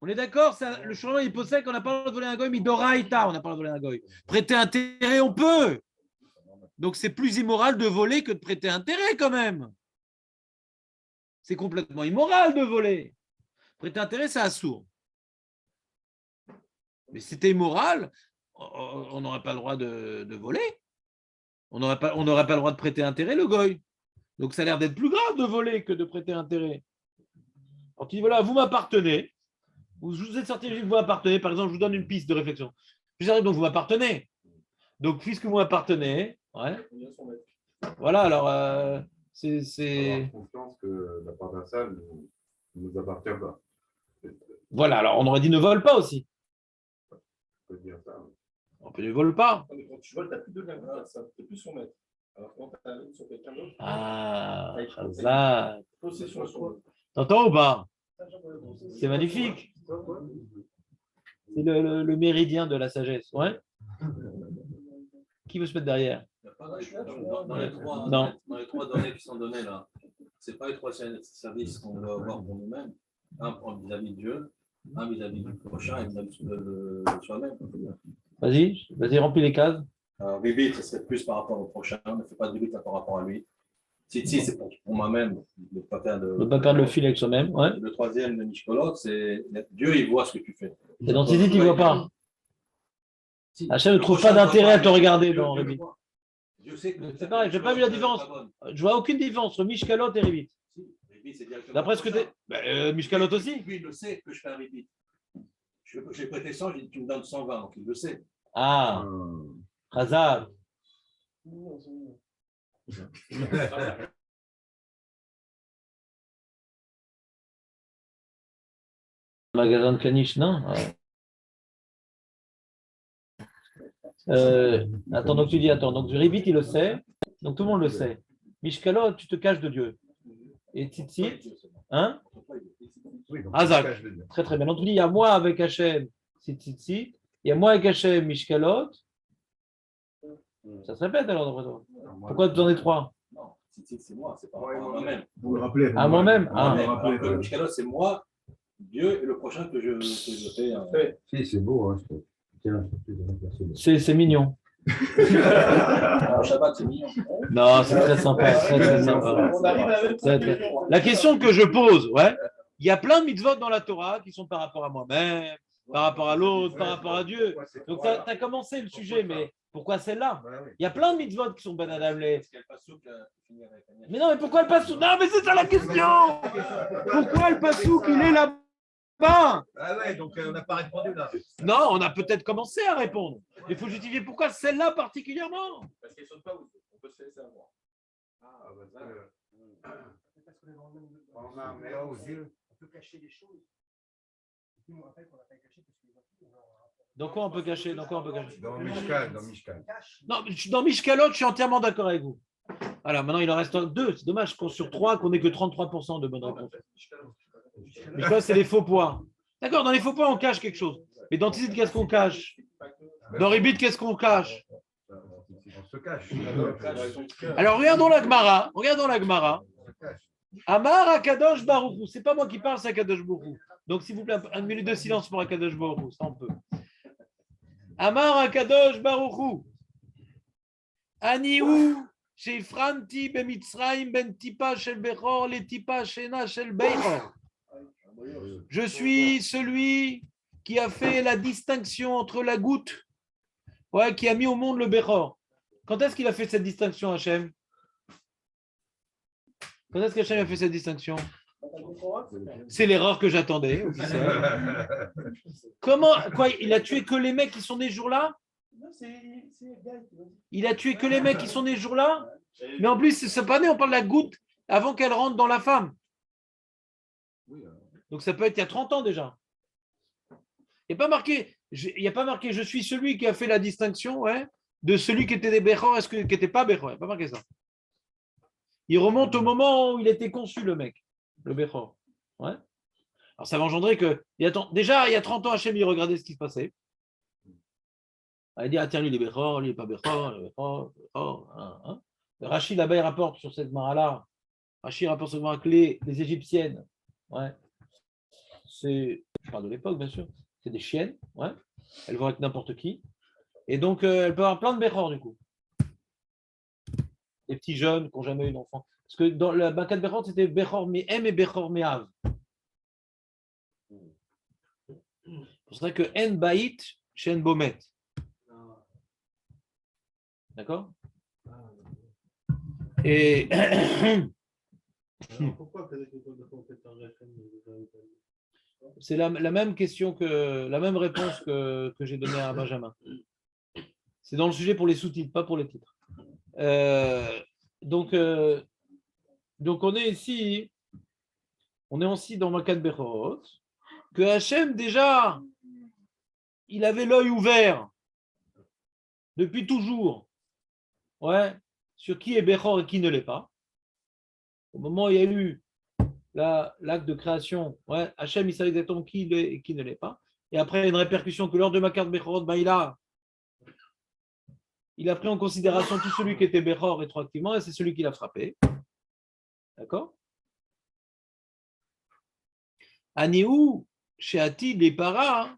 S1: On est d'accord, le changement il possède qu'on n'a pas le droit de voler un goy, mais d'oraïta, on n'a pas le droit de voler un goy. Prêter intérêt, on peut. Donc c'est plus immoral de voler que de prêter intérêt quand même. C'est complètement immoral de voler. Prêter intérêt, c'est assourd. Mais si c'était immoral, on n'aurait pas le droit de voler. On n'aurait pas le droit de prêter intérêt, le goy. Donc, ça a l'air d'être plus grave de voler que de prêter intérêt. Alors, tu dis, voilà, vous m'appartenez. Vous êtes sorti, vous m'appartenez. Par exemple, je vous donne une piste de réflexion. Je dis, donc, vous m'appartenez. Donc, puisque vous m'appartenez, ouais. Voilà, alors, c'est...
S2: confiance que la part d'un salle ne nous appartient pas.
S1: Voilà, alors, on aurait dit ne vole pas aussi.
S2: On peut dire ça.
S1: On peut ne vole pas.
S2: Quand tu voles, tu n'as plus de main, ça n'es plus son maître. Alors quand tu as la main sur quelqu'un d'autre,
S1: Ah, ça.
S2: possession sur l'autre.
S1: T'entends ou pas? C'est magnifique. C'est le méridien de la sagesse. Ouais. Qui veut se mettre derrière?
S6: Dans les 3 données qui sont données là, ce n'est pas les 3 services qu'on doit avoir pour nous-mêmes. Un vis-à-vis de Dieu, un vis-à-vis du prochain et vis-à-vis de soi-même. Vas-y, remplis les cases. Ribit, ce serait plus par rapport au prochain, ne fais pas de limite par rapport à lui. Si, c'est pour moi-même, de ne pas perdre
S1: Ne pas perdre le fil avec soi-même. Ouais.
S6: Le troisième, le Mishkolot, c'est Dieu, il voit ce que tu fais.
S1: Et dans Tzitzit, il ne voit pas. Hachem ne trouve pas d'intérêt à te regarder dans Ribit. C'est pareil, je n'ai pas vu la différence. Je vois aucune différence entre Mishkalot et Ribit. D'après ce que tu es. Mishkalot aussi.
S6: Lui, il le sait que je fais un Ribit. J'ai prêté 100, tu me donnes 120, donc il le sait.
S1: Ah, Hazard. Magasin de caniche, non? Attends, donc tu dis, attends, donc Ribit, il le sait, donc tout le monde le sait. Mishkalot, tu te caches de Dieu. Et Tzitzit, hein? Hazak. Très très bien. Donc tu dis, il y a moi avec Hachem, c'est Tzitzit, il y a moi avec Hachem, Mishkalot. Ça se répète alors d'après toi. Pourquoi tu en es trois?
S6: Non, c'est moi, c'est pas moi-même.
S3: Vous le rappelez.
S1: À moi-même.
S6: Ah, le Mishkalot, c'est moi, Dieu, et le prochain que je fais.
S3: Si, c'est beau. Hein.
S1: C'est mignon.
S6: Shabbat, c'est mignon.
S1: Non, c'est très sympa. Très, très sympa. La question que je pose, ouais, il y a plein de mitzvot dans la Torah qui sont par rapport à moi-même, par rapport à l'autre, par rapport à Dieu. Donc, tu as commencé le sujet, mais pourquoi celle-là? Il y a plein de mitzvot qui sont Ben Adamlé. Mais non, mais pourquoi le Passouk? Non, mais c'est ça la question! Pourquoi le Passouk, il est là-bas?
S7: Ah ouais, donc on n'a pas répondu là.
S1: Non, on a peut-être commencé à répondre. Il faut justifier pourquoi celle-là particulièrement.
S2: Parce qu'elle saute pas, on peut se laisser avoir.
S7: On peut cacher des choses.
S1: Donc quoi on peut cacher? Dans quoi on peut cacher?
S3: Dans Mishkan.
S1: Non, dans Mishkalot, je suis entièrement d'accord avec vous. Alors maintenant, il en reste deux. C'est dommage qu'on sur trois, qu'on n'ait que 33% de bonnes réponses. Mishkalot, c'est les faux poids. D'accord, dans les faux poids, on cache quelque chose. Mais dans Tzitzit, qu'est-ce qu'on cache? Dans Ribit, qu'est-ce qu'on cache?
S3: On se cache.
S1: Alors regardons la Gemara. Amar Akadosh Baruch Hu. C'est pas moi qui parle, c'est Akadosh Baruch Hu. Donc s'il vous plaît, une minute de silence pour Akadosh Baruch Hu. Ça on peut. Amar Akadosh Baruch Hu. Anihu Sheifranti bemitzraim ben tipa shel bechor le tipa shena shel bechor. Je suis celui qui a fait la distinction entre la goutte, ouais, qui a mis au monde le bechor. Quand est-ce qu'il a fait cette distinction, Hachem? Quand est-ce qu'Hachem a fait cette distinction? C'est l'erreur que j'attendais. Comment? Quoi? Il a tué que les mecs qui sont nés ce jour-là? Il a tué que les mecs qui sont nés ce jour-là? Mais en plus, c'est pas né, on parle de la goutte avant qu'elle rentre dans la femme. Donc ça peut être il y a 30 ans déjà. Il n'y a pas marqué, je suis celui qui a fait la distinction, ouais, de celui qui était des Bechor et qui n'était pas Bechor. Il n'y a pas marqué ça. Il remonte au moment où il était conçu, le mec, le Bechor. Ouais. Alors ça va engendrer que, déjà, il y a 30 ans, Hachem, il regardait ce qui se passait. Il dit, ah tiens, lui, il est Bechor, lui, il n'est pas Bechor, Bechor. Rachid, là-bas, il rapporte sur cette mara-là. Rachid rapporte sur cette mara que les Égyptiennes, ouais, je parle de l'époque, bien sûr, c'est des chiennes, ouais. Elles vont avec n'importe qui. Et donc, elles peuvent avoir plein de Bechor, du coup. Des petits jeunes qui n'ont jamais eu d'enfant. Parce que dans la Bakat Bechor, c'était Bechor Me'em et Bechor Me'av. C'est vrai que En Baït, chez En Bomet. D'accord? Et.
S4: Pourquoi
S1: C'est la même question la même réponse que j'ai donnée à Benjamin. C'est dans le sujet pour les sous-titres, pas pour les titres. Donc on est ici dans Makat Bechorot, que Hachem déjà, il avait l'œil ouvert depuis toujours, ouais, sur qui est Bechor et qui ne l'est pas. Au moment où il y a eu l'acte de création, ouais, Hachem, il savait exactement qui il est et qui ne l'est pas. Et après, il y a une répercussion que lors de Makat Bechorot, il a pris en considération tout celui qui était Bechor rétroactivement et c'est celui qui l'a frappé. D'accord? Aniou, chez Atid, les paras,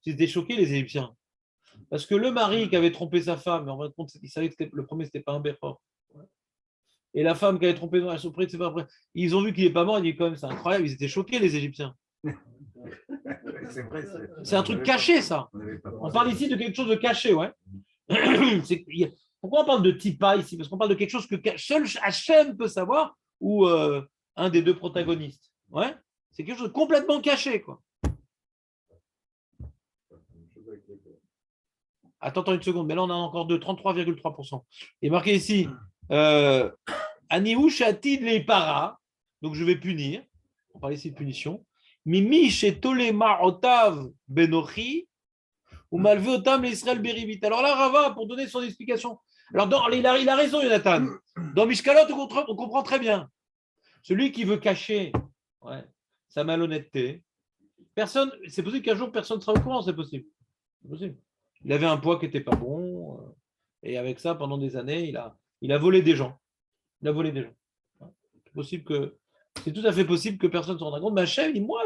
S1: c'était choqué les Égyptiens. Parce que le mari qui avait trompé sa femme, en fin de compte, il savait que le premier, ce n'était pas un Bechor. et la femme qui avait trompé, elles sont prêtes, c'est pas après. Ils ont vu qu'il n'est pas mort, ils disent quand même, c'est incroyable, ils étaient choqués, les Égyptiens.
S7: C'est vrai.
S1: C'est un truc caché, ça. On parle ici de quelque chose de caché, ouais. Pourquoi on parle de Tipa ici? Parce qu'on parle de quelque chose que seul Hachem peut savoir ou un des deux protagonistes. Ouais. C'est quelque chose de complètement caché, quoi. Attends une seconde, mais là on a encore de 33,3%. Il est marqué ici Anihu Shatid les para, donc je vais punir. On parle ici de punition. Mimi chez Tolema Otav Benochi ou Malvé Otam l'Israël Beribit. Alors là, Rava, pour donner son explication. Alors il a raison, Jonathan. Dans Mishkalot, on comprend très bien. Celui qui veut cacher sa malhonnêteté, personne, c'est possible qu'un jour personne ne sera au courant, c'est possible. C'est possible. Il avait un poids qui n'était pas bon, et avec ça, pendant des années, il a volé des gens. Il a volé des gens. C'est tout à fait possible que personne ne se rende compte. Ma chef, moi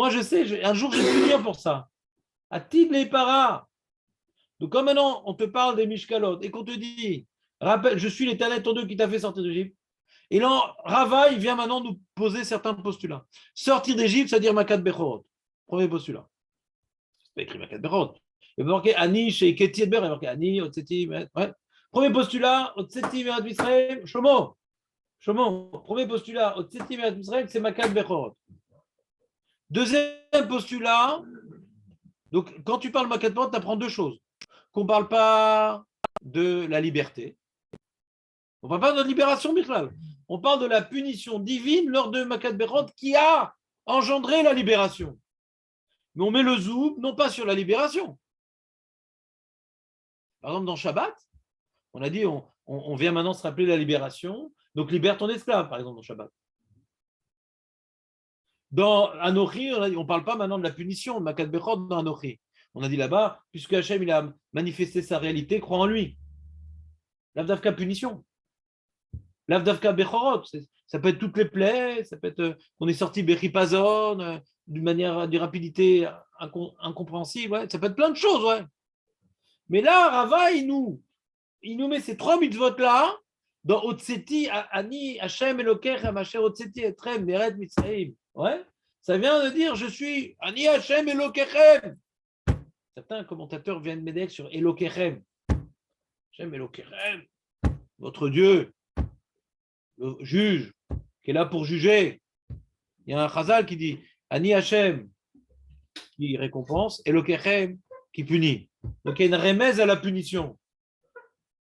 S1: je sais, un jour je vais punir pour ça. À Tib les para. Donc comme maintenant on te parle des Mishkalot et qu'on te dit, rappelle, je suis l'Éternel ton Dieu qui t'a fait sortir d'Égypte. Et là, Rava, il vient maintenant nous poser certains postulats. Sortir d'Égypte, c'est-à-dire Makat Bechorot. Premier postulat. C'est pas écrit Makat Bechorot. Il va marquer Ani chez Keti Edber, il va marquer Ani, Otseti, ouais. Premier postulat, Otseti Merat Israël, Shlomo. Premier postulat, Otseti Merat Israël, c'est Makat Bechorot. Deuxième postulat, donc quand tu parles Makat Bechorot, tu apprends deux choses. Qu'on ne parle pas de la liberté. On ne parle pas de la libération, Bichlal. On parle de la punition divine lors de Makat Bechorot qui a engendré la libération. Mais on met le zoom, non pas sur la libération. Par exemple, dans Shabbat, on a dit, on vient maintenant se rappeler la libération, donc libère ton esclave, par exemple, dans Shabbat. Dans Anochi, on ne parle pas maintenant de la punition, de Makat Bechorot dans Anochi. On a dit là-bas, puisque Hachem il a manifesté sa réalité, crois en lui. L'Avdavka punition. L'Avdavka Bechorot, ça peut être toutes les plaies, ça peut être qu'on est sorti Bechipazon, d'une manière, d'une rapidité incompréhensible, ouais. Ça peut être plein de choses, ouais. Mais là, Rava, il nous met ces trois mitzvot-là dans Otseti, Ani, Hachem, Eloker, Hamacher, Otseti, Etrem, Meret, Mitzraim. Ouais. Ça vient de dire, je suis Ani, Hachem, Elokerem. Certains commentateurs viennent m'aider sur Elokerem. Hachem, Elokerem, votre Dieu, le juge, qui est là pour juger. Il y a un Chazal qui dit Ani Hachem, qui récompense, Elokerem, qui punit. Donc il y a une remèze à la punition.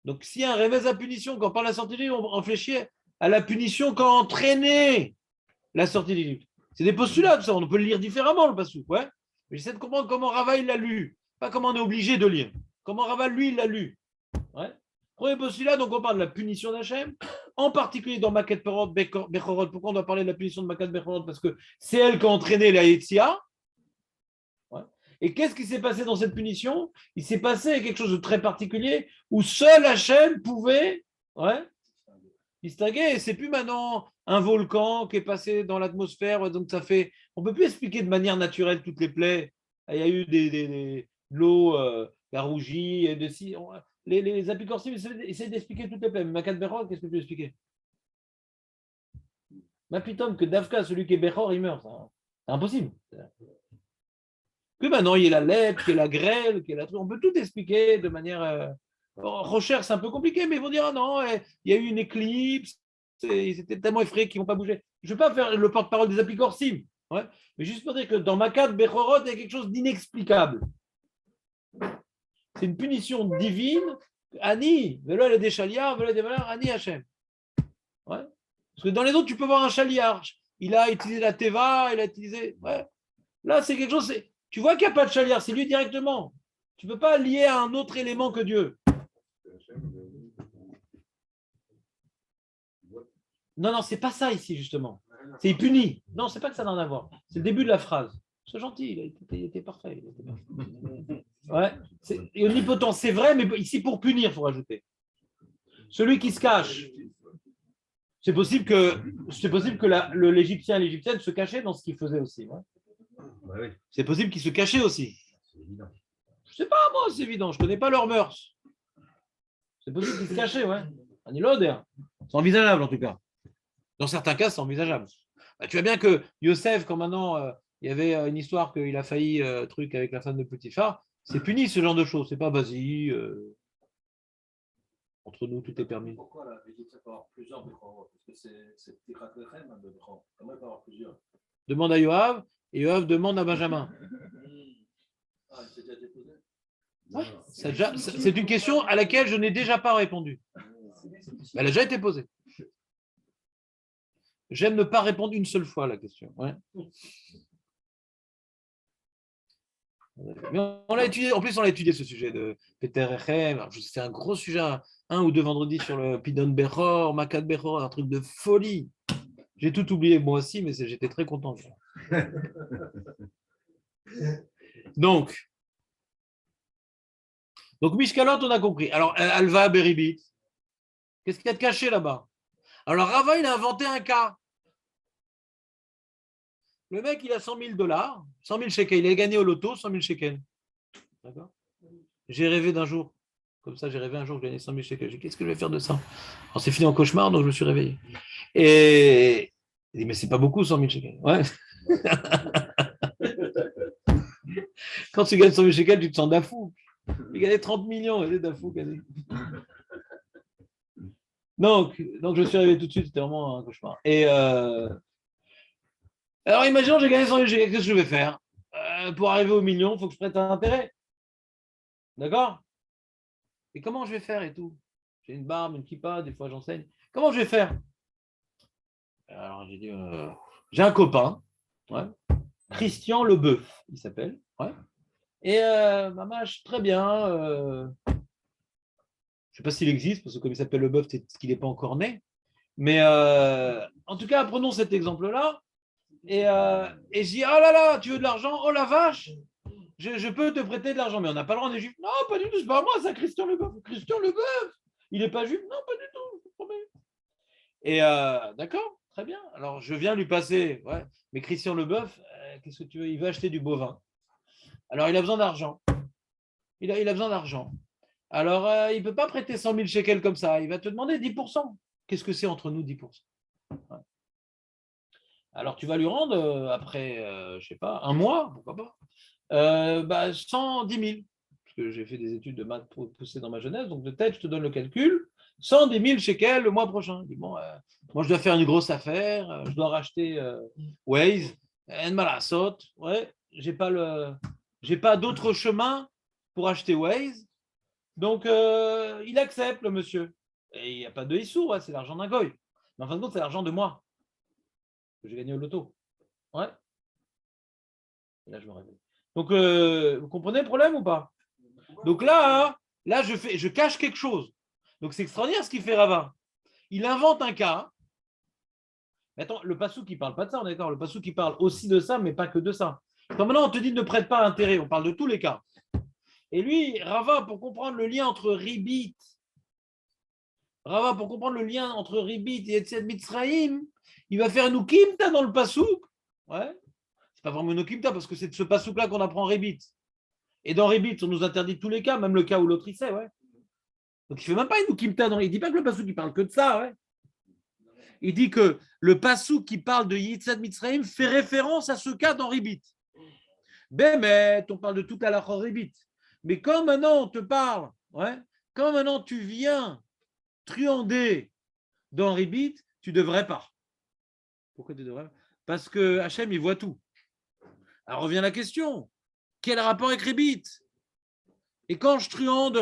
S1: Donc s'il y a un remèze à la punition, quand on parle de la sortie d'Égypte, on réfléchit à la punition quand entraîner la sortie d'Égypte. C'est des postulats, tout ça. On peut le lire différemment, le passage. Ouais. Mais j'essaie de comprendre comment Rava il l'a lu, pas comment on est obligé de lire. Comment Rava, lui, il l'a lu. Ouais. Premier postulat, donc on parle de la punition d'Hachem, en particulier dans Makat Bechorot. Pourquoi on doit parler de la punition de Makat Bechorot? Parce que c'est elle qui a entraîné la Yetzia. Ouais. Et qu'est-ce qui s'est passé dans cette punition? Il s'est passé quelque chose de très particulier où seul Hachem pouvait distinguer. Et c'est plus maintenant un volcan qui est passé dans l'atmosphère. Donc ça fait. On ne peut plus expliquer de manière naturelle toutes les plaies. Il y a eu de l'eau, la rougie, les apicorcimes essaient d'expliquer toutes les plaies. Mais Makat Bechorot, qu'est-ce que tu peux expliquer? Ma pitom que Davka, celui qui est Bechor, il meurt. C'est impossible. Que maintenant il y ait la lèpre, qu'il y ait la grêle, qu'il y ait la truc. On peut tout expliquer de manière. Recherche, c'est un peu compliqué, mais ils vont dire ah non, il y a eu une éclipse, ils étaient tellement effrayés qu'ils ne vont pas bouger. Je ne vais pas faire le porte-parole des apicorcimes. Ouais. Mais juste pour dire que dans Makat Bechorot, il y a quelque chose d'inexplicable. C'est une punition divine. Ani, Velo elle est des chaliards, Velo des valeurs, Ani Hachem. Ouais. Parce que dans les autres, tu peux voir un chaliard. Il a utilisé la teva, il a utilisé. Ouais. Là, c'est quelque chose. Tu vois qu'il n'y a pas de chaliard, c'est lui directement. Tu ne peux pas lier à un autre élément que Dieu. Non, c'est pas ça ici, justement. C'est il punit. Non, c'est pas que ça n'a rien à voir. C'est le début de la phrase. C'est gentil, il était parfait. Ouais. Et omnipotent, c'est vrai, mais ici pour punir, il faut rajouter. Celui qui se cache. C'est possible que l'Égyptien et l'Égyptienne se cachaient dans ce qu'ils faisaient aussi. Ouais. C'est possible qu'ils se cachaient aussi. Je sais pas, moi, c'est évident. Je connais pas leurs mœurs. C'est possible qu'ils se cachaient, ouais. Aniloder. C'est envisageable en tout cas. Dans certains cas, c'est envisageable. Bah, tu vois bien que Yosef, quand maintenant il y avait une histoire qu'il a failli truc avec la femme de Potiphar, c'est puni ce genre de choses. C'est pas vas-y, entre nous, tout est permis.
S6: Pourquoi là, il dit que ça peut avoir plusieurs Bechorot? Parce que c'est Tikrat Lechem, de Bechorot. Comment il peut avoir plusieurs?
S1: Demande à Yoav, et Yoav demande à Benjamin.
S6: Ah, il s'est déjà déposé?
S1: Ouais, c'est une question à laquelle je n'ai déjà pas répondu. Elle a déjà été posée. J'aime ne pas répondre une seule fois à la question. Ouais. Mais on l'a étudié, en plus, on l'a étudié ce sujet de Peter Echem. C'est un gros sujet, un ou deux vendredis sur le Pidon Bechor, Makat Bechor, un truc de folie. J'ai tout oublié moi aussi, mais j'étais très content. Donc Mishkalot, on a compris. Alors, Alva, Beribit, qu'est-ce qu'il y a de caché là-bas? Alors, Rava, il a inventé un cas. Le mec, il a $100 000, 100 000 shekels. Il a gagné au loto 100 000 shekels. D'accord? J'ai rêvé d'un jour. Comme ça, j'ai rêvé un jour que j'ai gagné 100 000 shekels. J'ai dit, qu'est-ce que je vais faire de ça? Alors, c'est fini en cauchemar, donc je me suis réveillé. Et il dit, mais c'est pas beaucoup 100 000 shekels. Ouais. Quand tu gagnes 100 000 shekels, tu te sens d'afou. Il gagnait 30 millions, il est d'afou. Donc, je suis arrivé tout de suite, c'était vraiment un cauchemar. Et alors, imaginons, j'ai gagné 100 000 shekels, qu'est-ce que je vais faire? Pour arriver au million, il faut que je prête un intérêt. D'accord? Et comment je vais faire et tout? J'ai une barbe, une kippa, des fois j'enseigne. Comment je vais faire? Alors, j'ai dit, j'ai un copain, ouais, Christian Leboeuf, il s'appelle. Ouais. Et Mamache, très bien. Je ne sais pas s'il existe, parce que comme il s'appelle Leboeuf, c'est qu'il n'est pas encore né. Mais en tout cas, prenons cet exemple-là. Et je dis, oh là là, tu veux de l'argent? Oh la vache, je peux te prêter de l'argent. Mais on n'a pas le droit, on est juif. Non, pas du tout, c'est pas moi, c'est Christian Leboeuf. Christian Leboeuf, il n'est pas juif? Non, pas du tout, je te promets. Et d'accord, très bien. Alors, je viens lui passer. Ouais. Mais Christian Leboeuf, qu'est-ce que tu veux? Il veut acheter du bovin. Alors, il a besoin d'argent. Il a besoin d'argent. Alors, il ne peut pas prêter 100 000 shekels comme ça. Il va te demander 10%. Qu'est-ce que c'est entre nous, 10%? Ouais. Alors, tu vas lui rendre, après, je ne sais pas, un mois, pourquoi pas, 110 000. Parce que j'ai fait des études de maths poussées dans ma jeunesse. Donc, de tête, je te donne le calcul. 110 000 shekels le mois prochain. Je dis, bon, moi, je dois faire une grosse affaire. Je dois racheter Waze. Saute. Ouais, j'ai pas d'autre chemin pour acheter Waze. Donc, il accepte, le monsieur. Et il n'y a pas de issour, ouais, c'est l'argent d'un goy. Mais en fin de compte, c'est l'argent de moi que j'ai gagné au loto. Ouais. Et là, je me réveille. Donc, vous comprenez le problème ou pas? Donc là, je cache quelque chose. Donc, c'est extraordinaire ce qu'il fait Rava. Il invente un cas. Mais attends, le passou qui ne parle pas de ça, on est d'accord? Le passou qui parle aussi de ça, mais pas que de ça. Quand maintenant, on te dit ne prête pas intérêt, on parle de tous les cas. Et lui, Rava, pour comprendre le lien entre Ribit et Etziat Mitzraïm, il va faire une Ukimta dans le Passouk. Ouais. C'est pas vraiment une Ukimta parce que c'est de ce Passouk-là qu'on apprend Ribit. Et dans Ribit, on nous interdit tous les cas, même le cas où l'autre il sait. Ouais. Donc il ne fait même pas une Ukimta. Il ne dit pas que le Passouk il parle que de ça. Ouais. Il dit que le Passouk qui parle de Etziat Mitzraïm fait référence à ce cas dans Ribit. Mais on parle de toute la Ribit. Mais quand maintenant on te parle, ouais, quand maintenant tu viens truander dans Ribit, tu ne devrais pas. Pourquoi tu devrais pas? Parce que Hachem, il voit tout. Alors revient la question, quel rapport avec Ribit? Et quand je truande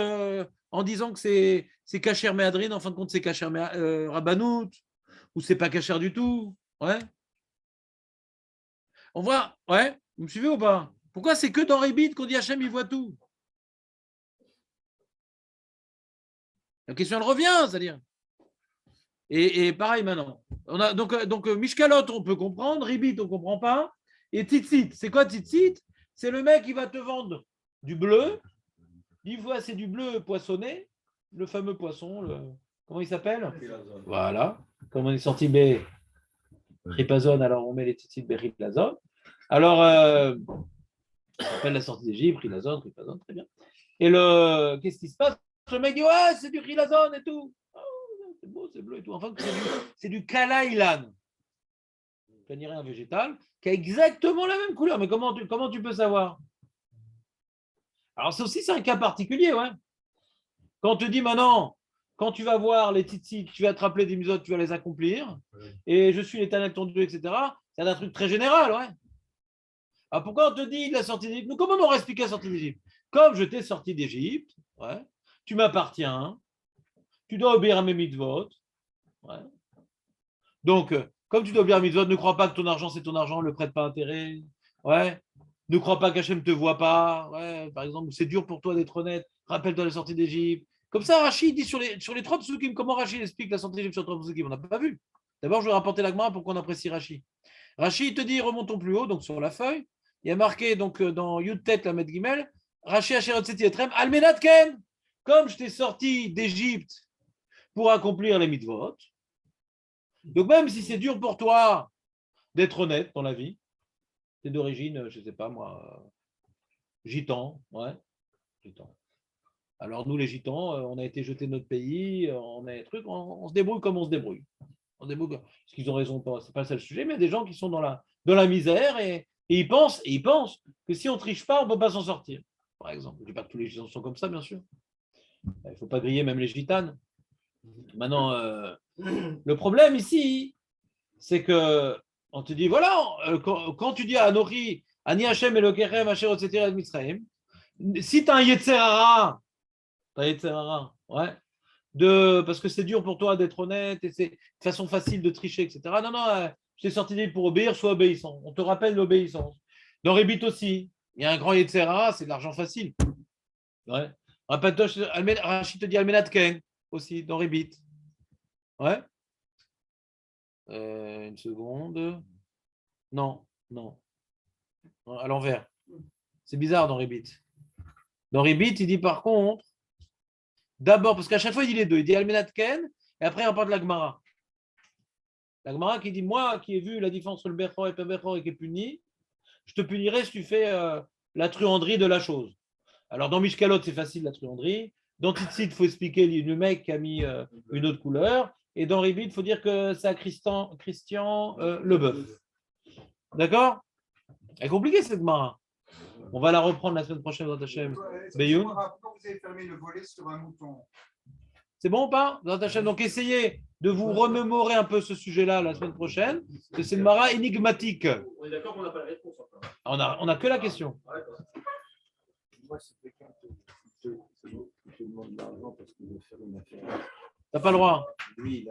S1: en disant que c'est Kacher Méadrine, en fin de compte c'est Kacher Rabbanout, ou c'est pas Kacher du tout, ouais. On voit, ouais, vous me suivez ou pas? Pourquoi c'est que dans Ribit qu'on dit Hachem, il voit tout? La question, elle revient, c'est-à-dire. Et pareil maintenant. On a, donc Mishkalot, on peut comprendre. Ribit, on ne comprend pas. Et Tzitzit, c'est quoi Tzitzit? C'est le mec qui va te vendre du bleu. Il voit, c'est du bleu poissonné. Le fameux poisson. Comment il s'appelle? Voilà. Comme on est sorti B. Ripazone, alors on met les Tzitzit B. Riplazone. Alors, on appelle la sortie d'Égypte, Rilazone, Ripazone, très bien. Et qu'est-ce qui se passe? Le mec dit, ouais, c'est du Rilazone et tout. c'est beau, c'est bleu et tout. Enfin, c'est du Kalaïlan. Un végétal qui a exactement la même couleur. Mais comment tu peux savoir? Alors, ça aussi, c'est un cas particulier, ouais. Quand on te dit maintenant, quand tu vas voir les tzitzit, tu vas te rappeler des mitzvot, tu vas les accomplir, et je suis l'Éternel ton Dieu, etc., c'est un truc très général, ouais. Alors, pourquoi on te dit de la sortie d'Égypte? Nous, comment on aurait expliqué la sortie d'Égypte? Comme je t'ai sorti d'Égypte, ouais, tu m'appartiens, tu dois obéir à mes mitzvot, ouais. Donc, comme tu dois obéir à mes mitzvot, ne crois pas que ton argent, c'est ton argent, ne le prête pas intérêt, ouais. Ne crois pas qu'Hachem ne te voit pas, ouais. Par exemple, c'est dur pour toi d'être honnête, rappelle-toi la sortie d'Égypte. Comme ça, Rachid dit sur les trois psukim, comment Rachid explique la sortie d'Égypte sur les trois psukim? On n'a pas vu. D'abord, je vais rapporter la Gemara pour qu'on apprécie Rachid. Rachid te dit, remontons plus haut, donc sur la feuille. Il y a marqué donc dans Yud Tet la Med Gimel, Rachid Asherot Seti Etrem, Almenat Ken, comme je t'ai sorti d'Égypte pour accomplir les mitzvot. Donc même si c'est dur pour toi d'être honnête dans la vie, t'es d'origine, je ne sais pas moi, gitan, ouais, gitan. Alors nous les gitans, on a été jetés de notre pays, on a des trucs, on se débrouille comme on se débrouille. On se débrouille. Parce qu'ils ont raison, c'est pas ça le sujet, mais il y a des gens qui sont dans la misère et ils pensent que si on ne triche pas, on ne peut pas s'en sortir. Par exemple, je ne dis pas que tous les gitans sont comme ça, bien sûr. Il ne faut pas griller même les gitanes. Maintenant, le problème ici, c'est que on te dit, voilà, quand tu dis à Anochi, Ani Hashem Elokechem, Asher Hotzetir et Mitzrayim, si tu as un Yetzer Hara, ouais, parce que c'est dur pour toi d'être honnête et c'est de façon facile de tricher, etc. Non, je t'ai sorti d'île pour obéir, sois obéissant. On te rappelle l'obéissance. Dans Rébit aussi, il y a un grand Yetzer Hara, c'est de l'argent facile. Ouais. Rachid te dit Almenat Ken aussi, dans Rébit. Ouais. Une seconde. Non. À l'envers. C'est bizarre dans Rébit. Dans Rébit, il dit par contre, d'abord, parce qu'à chaque fois, il dit les deux. Il dit Almenat Ken, et après, il parle de la Gemara. La Gemara qui dit, moi qui ai vu la différence entre le Bechor et le Bechor et qui est puni, je te punirai si tu fais la truanderie de la chose. Alors, dans Mishkalot, c'est facile, la truanderie. Dans Tzitzit, il faut expliquer le mec qui a mis une autre couleur. Et dans Rébit, il faut dire que c'est à Christian Leboeuf. D'accord? Elle est compliquée, cette Gemara. On va la reprendre la semaine prochaine dans Hachem. Beyoun.
S8: Pourquoi vous avez fermé le volet sur un mouton?
S1: C'est bon ou pas dans Hachem? Donc essayez de vous remémorer un peu ce sujet-là la semaine prochaine. C'est une Gemara énigmatique.
S2: On est d'accord qu'on n'a pas la réponse.
S1: On a que la question.
S7: Moi, c'est quelqu'un qui te demande de l'argent parce qu'il veut faire une affaire.
S1: T'as pas le droit.
S7: Lui,